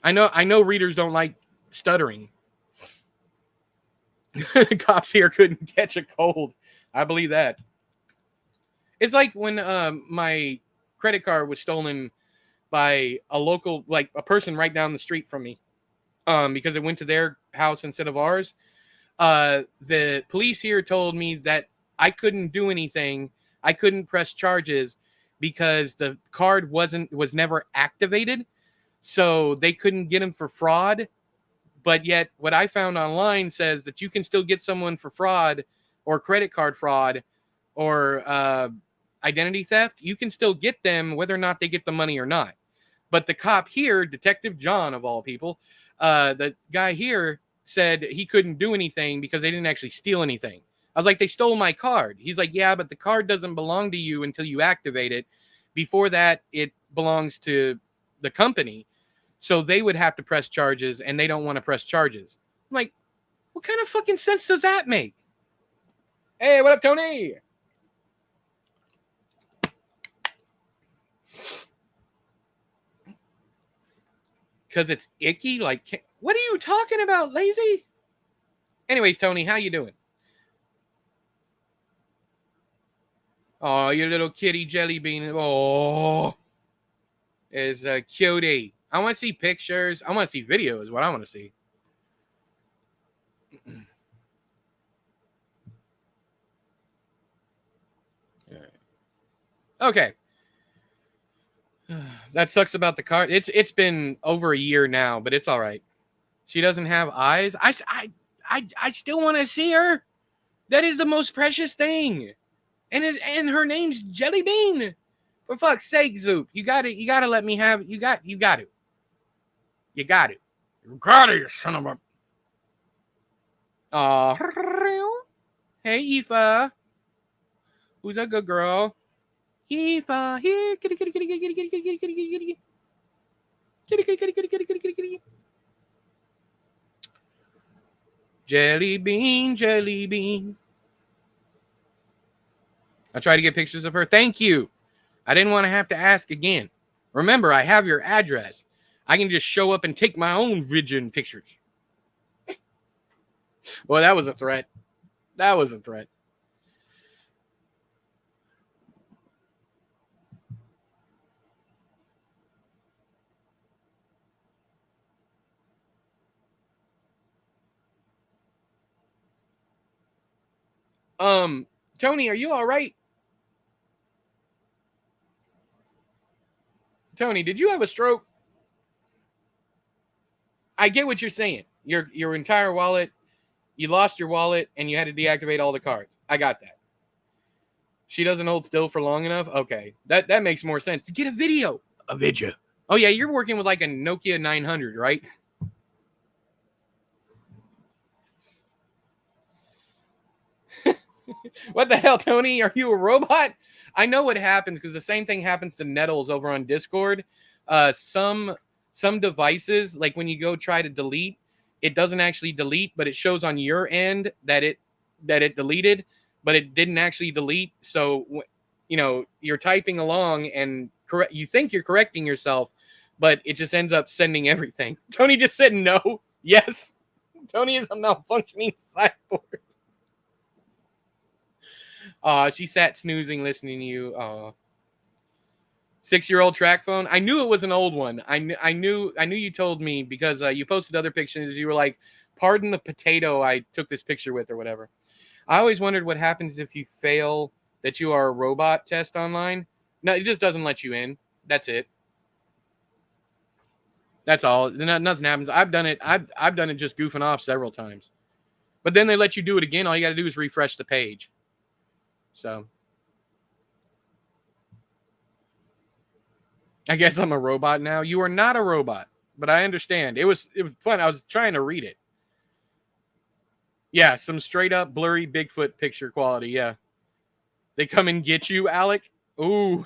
A: I know readers don't like stuttering. Cops here couldn't catch a cold. I believe that. It's like when my credit card was stolen by a local, like a person right down the street from me, because it went to their house instead of ours. The police here told me that I couldn't do anything. I couldn't press charges because the card was never activated, so they couldn't get him for fraud. But yet, what I found online says that you can still get someone for fraud or credit card fraud or identity theft. You can still get them whether or not they get the money or not. But the cop here, Detective John of all people, the guy here said he couldn't do anything because they didn't actually steal anything. I was like, they stole my card. He's like, yeah, but the card doesn't belong to you until you activate it. Before that, it belongs to the company. So they would have to press charges, and they don't want to press charges. I'm like, what kind of fucking sense does that make? Hey, what up, Tony? Because it's icky? Like, what are you talking about, Lazy? Anyways, Tony, how you doing? Oh, your little kitty jelly bean. Oh, is a cutie. I want to see pictures. I want to see videos. What I want to see. Okay. That sucks about the card. It's been over a year now, but it's all right. She doesn't have eyes. I still want to see her. That is the most precious thing. And her name's Jelly Bean. For fuck's sake, Zoop. You gotta let me have it. You got to. You got it. You got it, you son of a. Hey, Aoife. Who's a good girl? Aoife, here. Kitty, kitty, kitty, kitty, kitty, kitty, kitty, kitty, kitty, kitty. Kitty, kitty, kitty, kitty, kitty, kitty, kitty, kitty. Jelly Bean, Jelly Bean. I try to get pictures of her. Thank you. I didn't want to have to ask again. Remember, I have your address. I can just show up and take my own vision pictures. Well, that was a threat. That was a threat. Tony, are you all right? Tony, did you have a stroke? I get what you're saying. Your entire wallet, you lost your wallet, and you had to deactivate all the cards. I got that. She doesn't hold still for long enough? Okay. That makes more sense. Get a video. A video. Oh, yeah, you're working with like a Nokia 900, right? What the hell, Tony? Are you a robot? I know what happens because the same thing happens to Nettles over on Discord. Some devices, like when you go try to delete, it doesn't actually delete, but it shows on your end that it deleted, but it didn't actually delete. So you're typing along and you think you're correcting yourself, but it just ends up sending everything. Tony just said no. Yes. Tony is a malfunctioning cyborg. She sat snoozing, listening to you. 6-year-old track phone. I knew it was an old one. I knew you told me because you posted other pictures. You were like, "Pardon the potato I took this picture with," or whatever. I always wondered what happens if you fail that you are a robot test online. No, it just doesn't let you in. That's it. That's all. Nothing happens. I've done it. I've done it just goofing off several times. But then they let you do it again. All you got to do is refresh the page. So I guess I'm a robot now. You are not a robot, but I understand. It was fun. I was trying to read it. Yeah, some straight up blurry Bigfoot picture quality. Yeah. They come and get you, Alec. Ooh.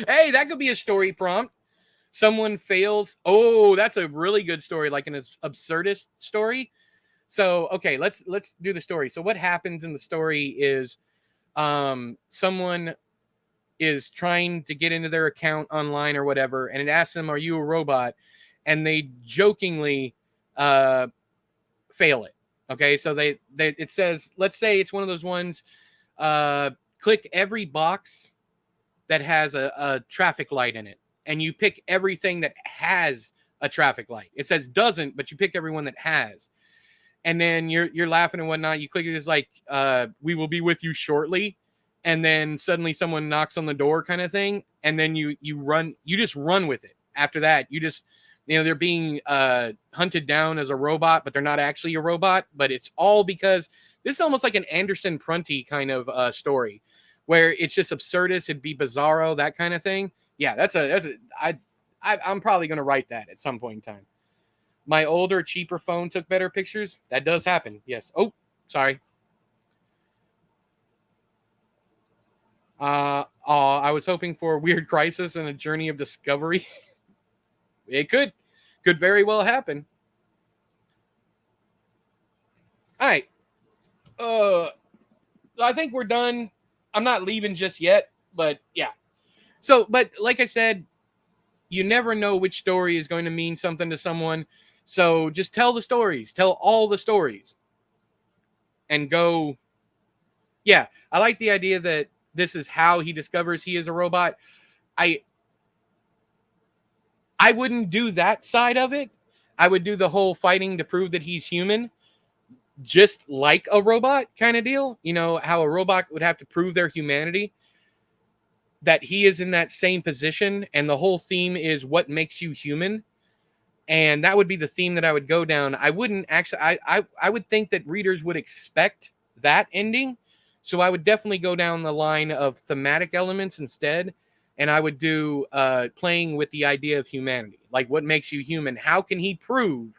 A: Hey, that could be a story prompt. Someone fails. Oh, that's a really good story, like an absurdist story. So, okay, let's do the story. So what happens in the story is someone is trying to get into their account online or whatever, and it asks them, "Are you a robot?" And they jokingly fail it. Okay, so they it says, let's say it's one of those ones, click every box that has a traffic light in it, and you pick everything that has a traffic light. It says doesn't, but you pick everyone that has. And then you're laughing and whatnot. You click it, it's like, "We will be with you shortly," and then suddenly someone knocks on the door, kind of thing, and then you just run with it. After that, you just, they're being hunted down as a robot, but they're not actually a robot. But it's all because this is almost like an Anderson Prunty kind of story, where it's just absurdist. It'd be bizarro, that kind of thing. Yeah, I'm probably gonna write that at some point in time. My older, cheaper phone took better pictures. That does happen. Yes. Oh, sorry. I was hoping for a weird crisis and a journey of discovery. It could very well happen. All right. I think we're done. I'm not leaving just yet, but yeah. So, but like I said, you never know which story is going to mean something to someone. So just tell the stories. Tell all the stories. And go. Yeah, I like the idea that this is how he discovers he is a robot. I wouldn't do that side of it. I would do the whole fighting to prove that he's human, just like a robot kind of deal. You know, how a robot would have to prove their humanity, that he is in that same position. And the whole theme is what makes you human. And that would be the theme that I would go down. I wouldn't actually, I would think that readers would expect that ending. So I would definitely go down the line of thematic elements instead. And I would do playing with the idea of humanity. Like, what makes you human? How can he prove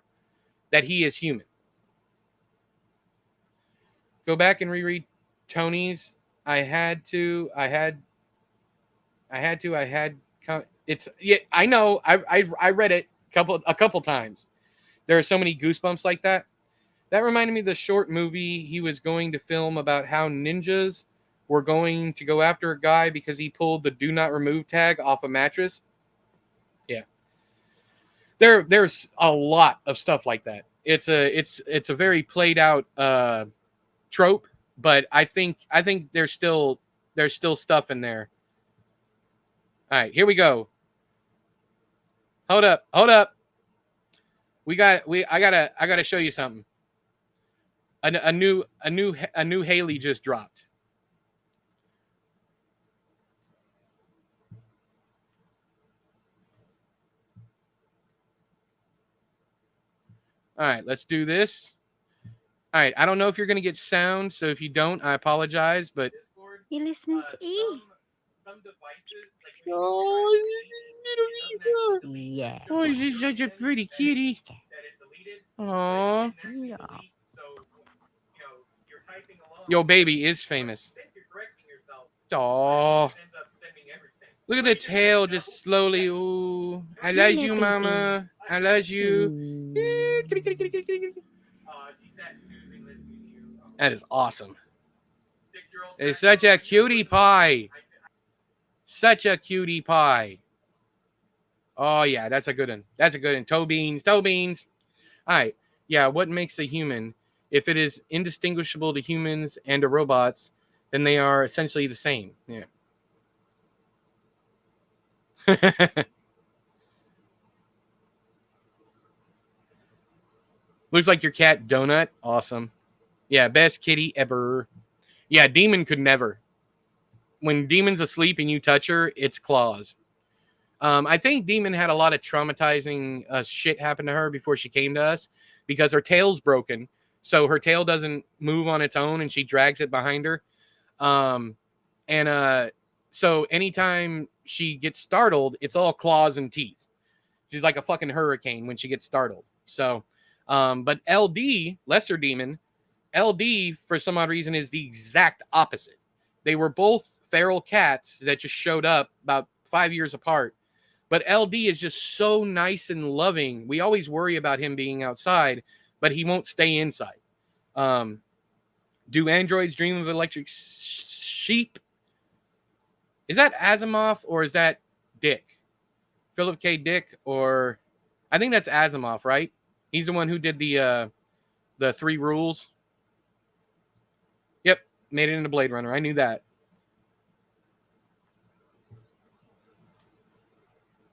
A: that he is human? Go back and reread Tony's. It's, yeah, I know. I read it a couple times. There are so many goosebumps like that. That reminded me of the short movie he was going to film about how ninjas were going to go after a guy because he pulled the "do not remove" tag off a mattress. Yeah. There's a lot of stuff like that. It's a very played out trope, but I think there's still stuff in there. All right, here we go. Hold up. I gotta show you something. A new Haley just dropped. All right, let's do this. All right, I don't know if you're going to get sound, so if you don't, I apologize, but
B: You listening to E?
A: some devices, like, oh,
B: Yeah.
A: oh, she's such a pretty kitty. Aww.
B: Yeah.
A: Yo, baby is famous. Aww. Look at the tail just slowly. Ooh, I love you, mama. I love you. That is awesome. It's such a cutie pie. Such a cutie pie. Oh, yeah, that's a good one. That's a good one. Toe beans. All right. Yeah, what makes a human? If it is indistinguishable to humans and to robots, then they are essentially the same. Yeah. Looks like your cat Donut. Awesome. Yeah, best kitty ever. Yeah, Demon could never. When Demon's asleep and you touch her, it's claws. I think Demon had a lot of traumatizing shit happen to her before she came to us because her tail's broken. So her tail doesn't move on its own and she drags it behind her. Um, and so anytime she gets startled, it's all claws and teeth. She's like a fucking hurricane when she gets startled. So, but LD, Lesser Demon, LD, for some odd reason, is the exact opposite. They were both feral cats that just showed up about 5 years apart. But LD is just so nice and loving. We always worry about him being outside, but he won't stay inside. Do androids dream of electric sheep? Is that Asimov or is that Dick? Philip K. Dick, or I think that's Asimov, right? He's the one who did the 3 rules. Yep, made it into Blade Runner. I knew that.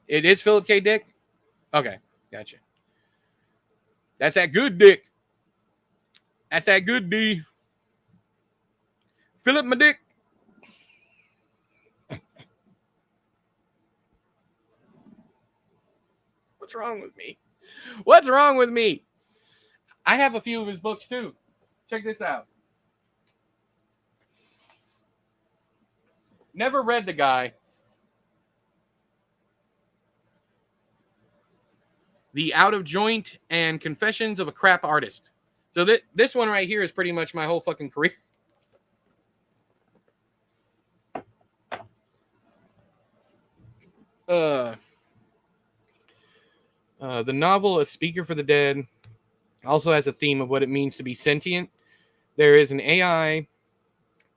A: It is Philip K. Dick? Okay, gotcha. That's that good Dick. That's that good D. Philip my dick. What's wrong with me? What's wrong with me? I have a few of his books too. Check this out. Never read the guy. The Out of Joint and Confessions of a Crap Artist. So this one right here is pretty much my whole fucking career. The novel A Speaker for the Dead also has a theme of what it means to be sentient. There is an AI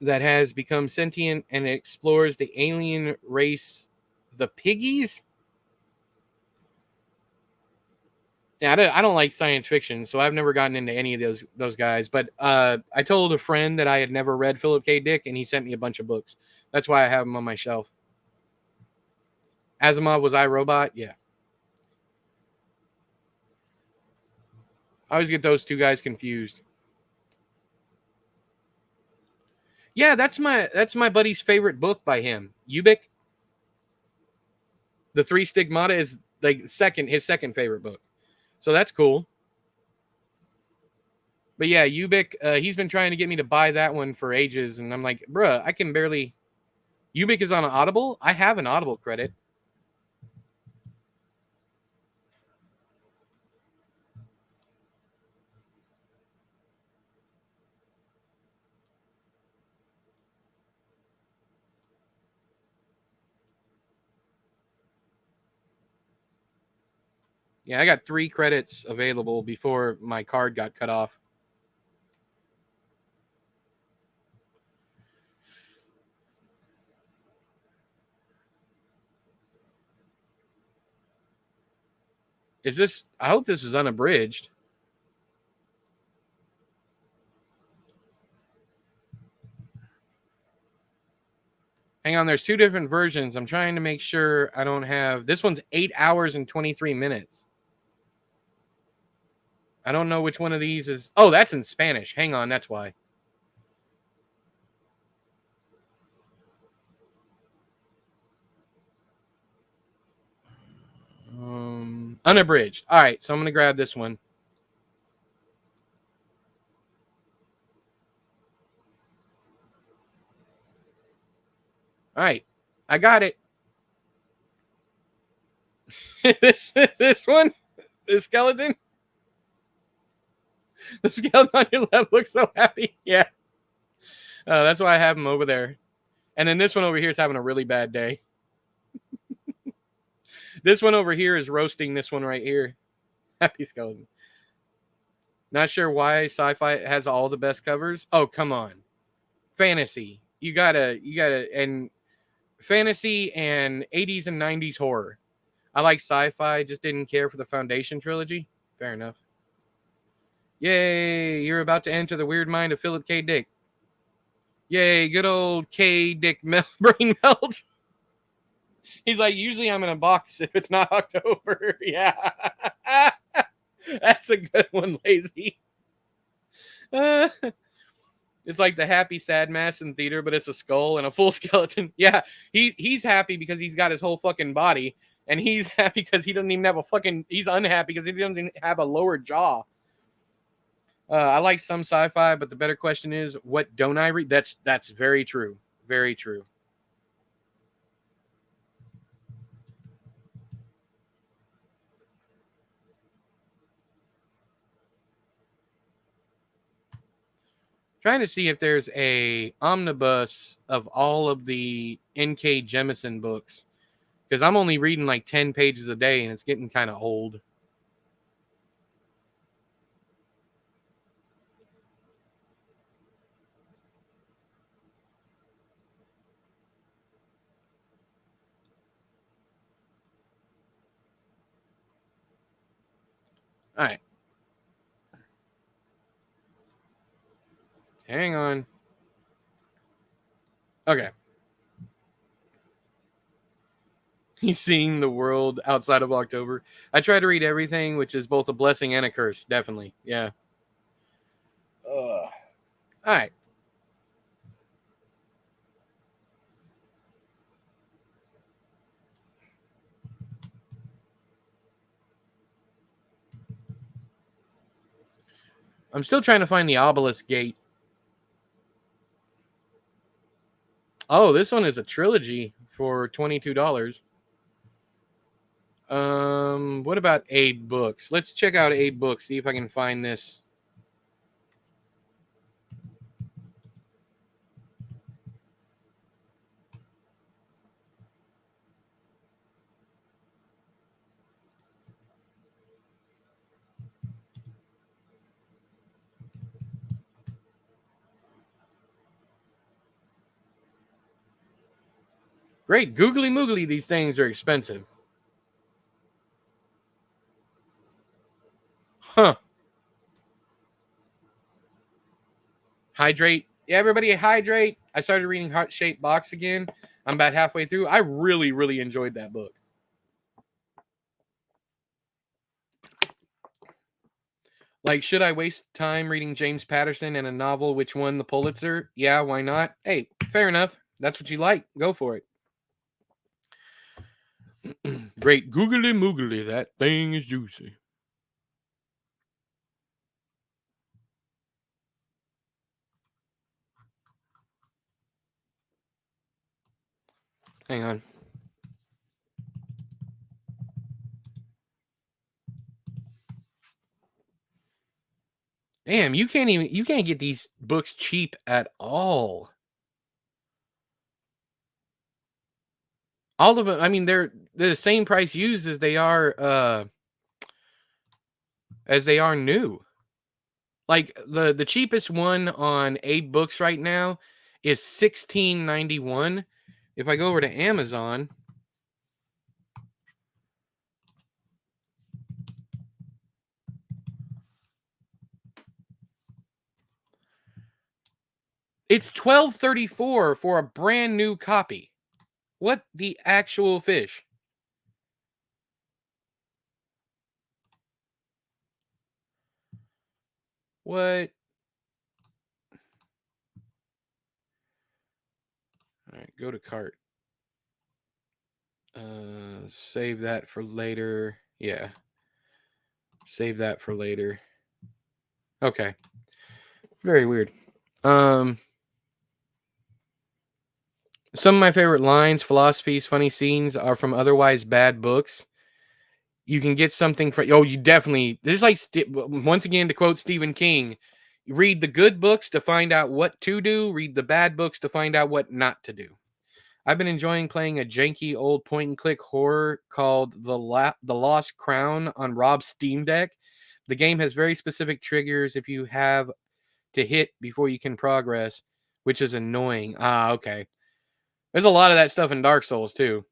A: that has become sentient and it explores the alien race, the piggies. Yeah, I don't like science fiction, so I've never gotten into any of those guys. But I told a friend that I had never read Philip K. Dick, and he sent me a bunch of books. That's why I have them on my shelf. Asimov was iRobot? Yeah. I always get those two guys confused. Yeah, that's my buddy's favorite book by him. Ubik. The Three Stigmata is like his second favorite book. So that's cool. But yeah, Ubik, he's been trying to get me to buy that one for ages, and I'm like, bruh, I can barely. Ubik is on an Audible? I have an Audible credit. Yeah, I got 3 credits available before my card got cut off. Is this? I hope this is unabridged. Hang on, there's 2 different versions. I'm trying to make sure I don't have. This one's 8 hours and 23 minutes. I don't know which one of these is. Oh, that's in Spanish. Hang on, that's why. Unabridged. All right, so I'm going to grab this one. All right, I got it. this one, the skeleton. The skeleton on your left looks so happy. Yeah. That's why I have him over there. And then this one over here is having a really bad day. This one over here is roasting this one right here. Happy skeleton. Not sure why sci-fi has all the best covers. Oh, come on. Fantasy. You gotta, and fantasy and 80s and 90s horror. I like sci-fi, just didn't care for the Foundation trilogy. Fair enough. Yay, you're about to enter the weird mind of Philip K. Dick. Yay, good old K. Dick brain melt. He's like, usually I'm in a box if it's not October. Yeah. That's a good one, Lazy. Uh, it's like the happy sad mask in theater, but it's a skull and a full skeleton. Yeah, he's happy because he's got his whole fucking body, and he's happy because he doesn't even have a fucking. He's unhappy because he doesn't even have a lower jaw. I like some sci-fi, but the better question is, what don't I read? That's very true. Very true. Trying to see if there's a omnibus of all of the N.K. Jemisin books, because I'm only reading like 10 pages a day, and it's getting kind of old. All right. Hang on. Okay. He's seeing the world outside of October. I try to read everything, which is both a blessing and a curse. Definitely. Yeah. All right. I'm still trying to find the obelisk gate. Oh, this one is a trilogy for $22. What about Abe Books? Let's check out Abe Books, see if I can find this. Great, googly moogly, these things are expensive. Huh. Hydrate. Yeah, everybody hydrate. I started reading Heart Shaped Box again. I'm about halfway through. I really, really enjoyed that book. Like, should I waste time reading James Patterson and a novel which won the Pulitzer? Yeah, why not? Hey, fair enough. That's what you like. Go for it. Great googly moogly, that thing is juicy. Hang on. Damn, you can't get these books cheap at all. All of them, I mean, they're the same price used as they are new. Like the cheapest one on Abe Books right now is $16.91. If I go over to Amazon, it's $12.34 for a brand new copy. What the actual fish? What? All right, go to cart. Save that for later. Yeah. Save that for later. Okay. Very weird. Some of my favorite lines, philosophies, funny scenes are from otherwise bad books. You can get something for you definitely. This is like once again to quote Stephen King, read the good books to find out what to do, read the bad books to find out what not to do. I've been enjoying playing a janky old point and click horror called The Lost Crown on Rob's Steam Deck. The game has very specific triggers if you have to hit before you can progress, which is annoying. Ah, okay. There's a lot of that stuff in Dark Souls too.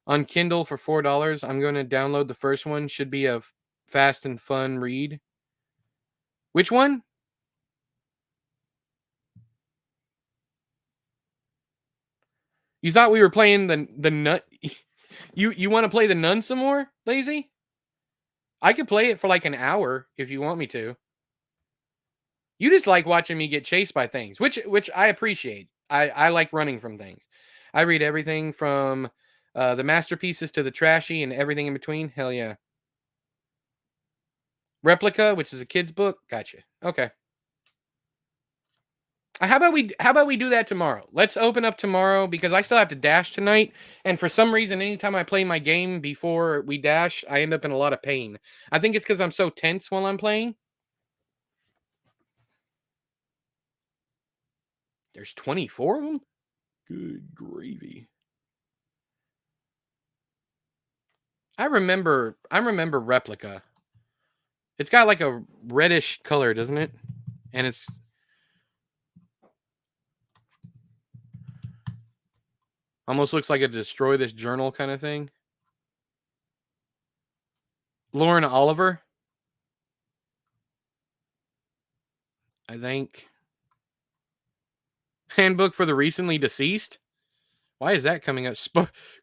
A: On Kindle for $4, I'm going to download the first one. Should be a fast and fun read. Which one? You thought we were playing the nun? You want to play the nun some more, Lazy? I could play it for like an hour if you want me to. You just like watching me get chased by things, which I appreciate. I like running from things. I read everything from the masterpieces to the trashy and everything in between. Hell yeah. Replica, which is a kid's book. Gotcha. Okay. How about we do that tomorrow? Let's open up tomorrow because I still have to dash tonight, and for some reason, anytime I play my game before we dash, I end up in a lot of pain. I think it's because I'm so tense while I'm playing. There's 24 of them. Good gravy. I remember Replica. It's got like a reddish color, doesn't it? And it's almost looks like a destroy this journal kind of thing. Lauren Oliver, I think. Handbook for the recently deceased. Why is that coming up?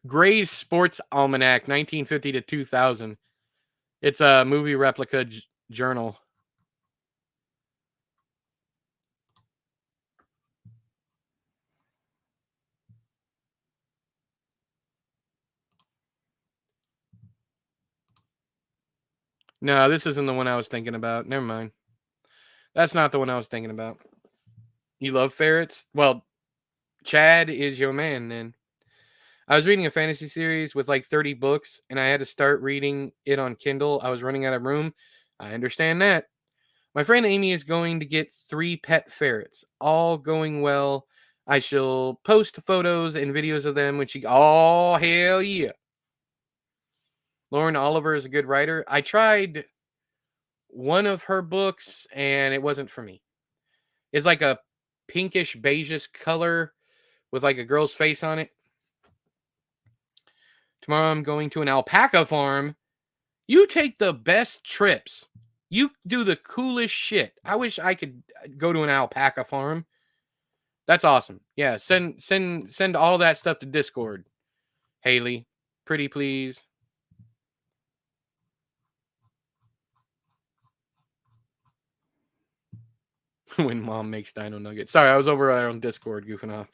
A: Gray's Sports Almanac, 1950 to 2000. It's a movie replica journal. No, this isn't the one I was thinking about. Never mind. That's not the one I was thinking about. You love ferrets? Well, Chad is your man then. I was reading a fantasy series with like 30 books and I had to start reading it on Kindle. I was running out of room. I understand that. My friend Amy is going to get 3 pet ferrets. All going well. I shall post photos and videos of them when she. Oh, hell yeah. Lauren Oliver is a good writer. I tried one of her books and it wasn't for me. It's like a pinkish beigeish color with like a girl's face on it. Tomorrow I'm going to an alpaca farm. You take the best trips. You do the coolest shit. I wish I could go to an alpaca farm. That's awesome. Yeah, send all that stuff to Discord. Haley, pretty please. When mom makes dino nuggets. Sorry, I was over there on Discord goofing off.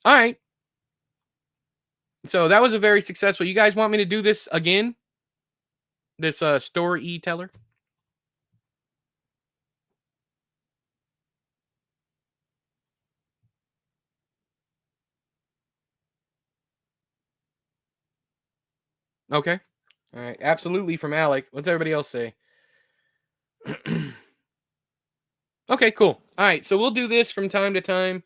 A: All right. So that was a very successful. You guys want me to do this again? This Stor-E-Teller? Okay. All right. Absolutely from Alec. What's everybody else say? Okay, cool. All right, so we'll do this from time to time.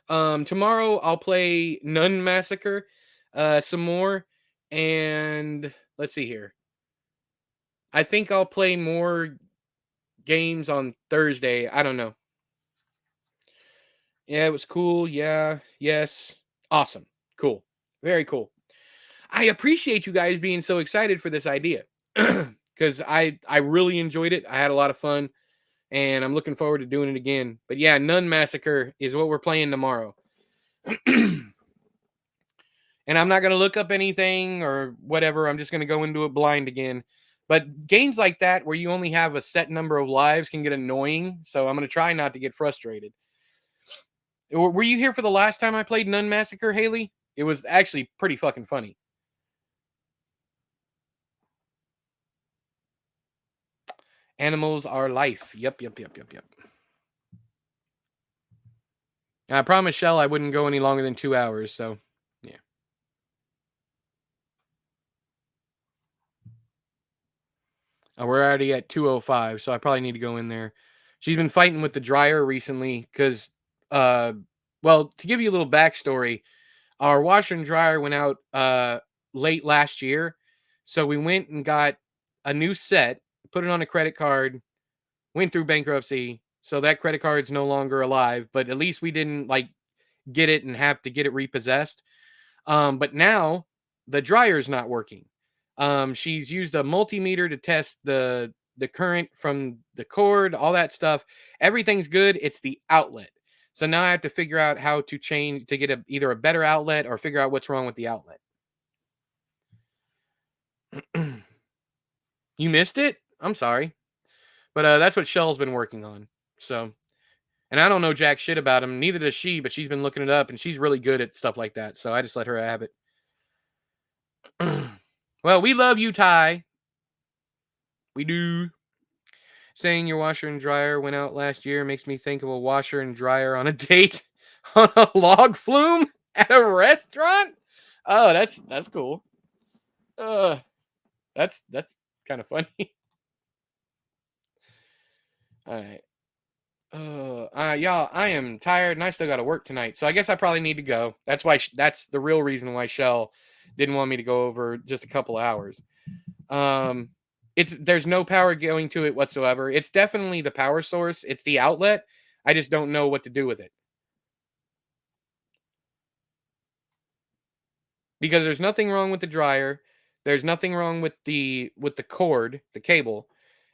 A: Tomorrow I'll play Nun Massacre some more, and let's see here. I think I'll play more games on Thursday. I don't know. Yeah, it was cool. Yeah, yes. Awesome. Cool. Very cool. I appreciate you guys being so excited for this idea. Cuz I really enjoyed it. I had a lot of fun and I'm looking forward to doing it again. But yeah, Nun Massacre is what we're playing tomorrow. And I'm not going to look up anything or whatever. I'm just going to go into it blind again. But games like that where you only have a set number of lives can get annoying. So I'm going to try not to get frustrated. Were you here for the last time I played Nun Massacre, Haley? It was actually pretty fucking funny. Animals are life. Yep. And I promised Shell I wouldn't go any longer than 2 hours. So, yeah. We're already at 2:05, so I probably need to go in there. She's been fighting with the dryer recently because, well, to give you a little backstory, our washer and dryer went out late last year, so we went and got a new set, put it on a credit card, went through bankruptcy, so that credit card's no longer alive. But at least we didn't like get it and have to get it repossessed. But now the dryer's not working. She's used a multimeter to test the current from the cord, all that stuff. Everything's good. It's the outlet. So now I have to figure out how to change to get either a better outlet or figure out what's wrong with the outlet. You missed it? I'm sorry. But that's what Shell's been working on. So, and I don't know jack shit about him. Neither does she, but she's been looking it up and she's really good at stuff like that. So I just let her have it. Well, we love you, Ty. We do. Saying your washer and dryer went out last year makes me think of a washer and dryer on a date on a log flume at a restaurant. Oh, that's cool. That's kind of funny. All right. Y'all, I am tired and I still got to work tonight, so I guess I probably need to go. That's why that's the real reason why Shell didn't want me to go over just a couple hours. There's no power going to it whatsoever. It's definitely the power source. It's the outlet. I just don't know what to do with it. Because there's nothing wrong with the dryer. There's nothing wrong with the cord, the cable.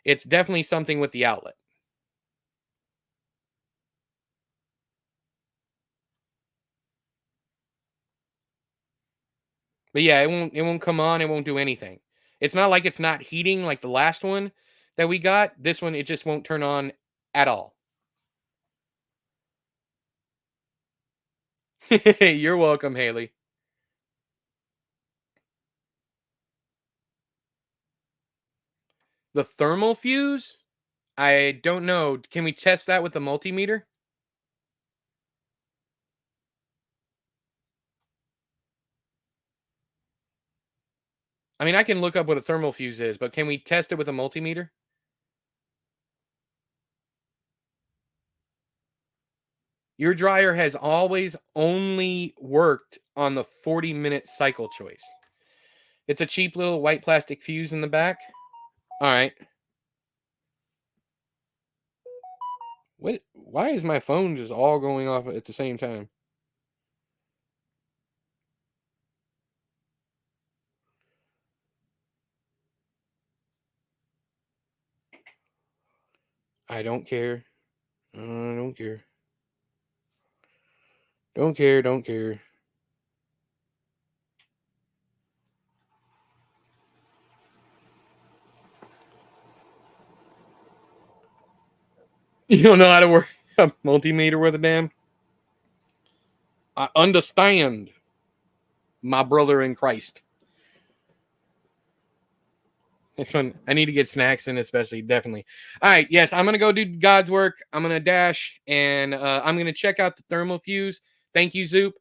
A: It's definitely something with the outlet. But yeah, it won't come on, it won't do anything. It's not like it's not heating like the last one that we got. This one, it just won't turn on at all. You're welcome, Haley. The thermal fuse? I don't know. Can we test that with the multimeter? I mean, I can look up what a thermal fuse is, but can we test it with a multimeter? Your dryer has always only worked on the 40-minute cycle choice. It's a cheap little white plastic fuse in the back. All right. What? Why is my phone just all going off at the same time? I don't care. I don't care. Don't care. Don't care. You don't know how to work a multimeter with a damn? I understand, my brother in Christ. This one, I need to get snacks in, especially, definitely. All right, yes, I'm going to go do God's work. I'm going to dash, and I'm going to check out the thermal fuse. Thank you, Zoop.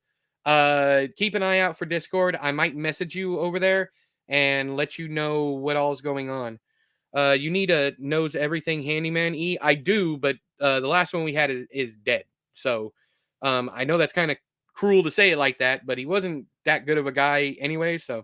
A: Keep an eye out for Discord. I might message you over there and let you know what all is going on. You need a knows everything handyman E. I do, but the last one we had is dead. So I know that's kind of cruel to say it like that, but he wasn't that good of a guy anyway. So,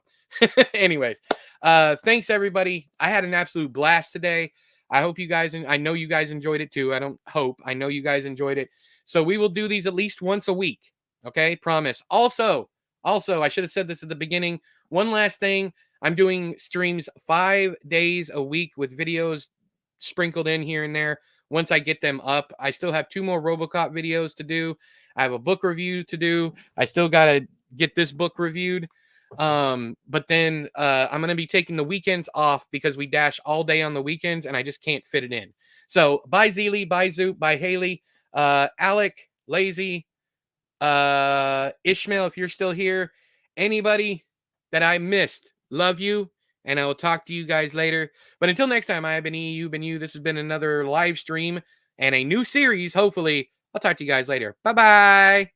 A: anyways, thanks everybody. I had an absolute blast today. I hope you guys, I know you guys enjoyed it too. I know you guys enjoyed it. So we will do these at least once a week. Okay, promise. Also, I should have said this at the beginning. One last thing. I'm doing streams 5 days a week with videos sprinkled in here and there. Once I get them up, I still have 2 more RoboCop videos to do. I have a book review to do. I still got to get this book reviewed. But then I'm going to be taking the weekends off because we dash all day on the weekends and I just can't fit it in. So bye Zeely, bye Zoop, bye Haley, Alec, Lazy, Ishmael, if you're still here, anybody that I missed, love you, and I will talk to you guys later. But until next time, I have been E, you've been you. This has been another live stream and a new series. Hopefully, I'll talk to you guys later. Bye bye.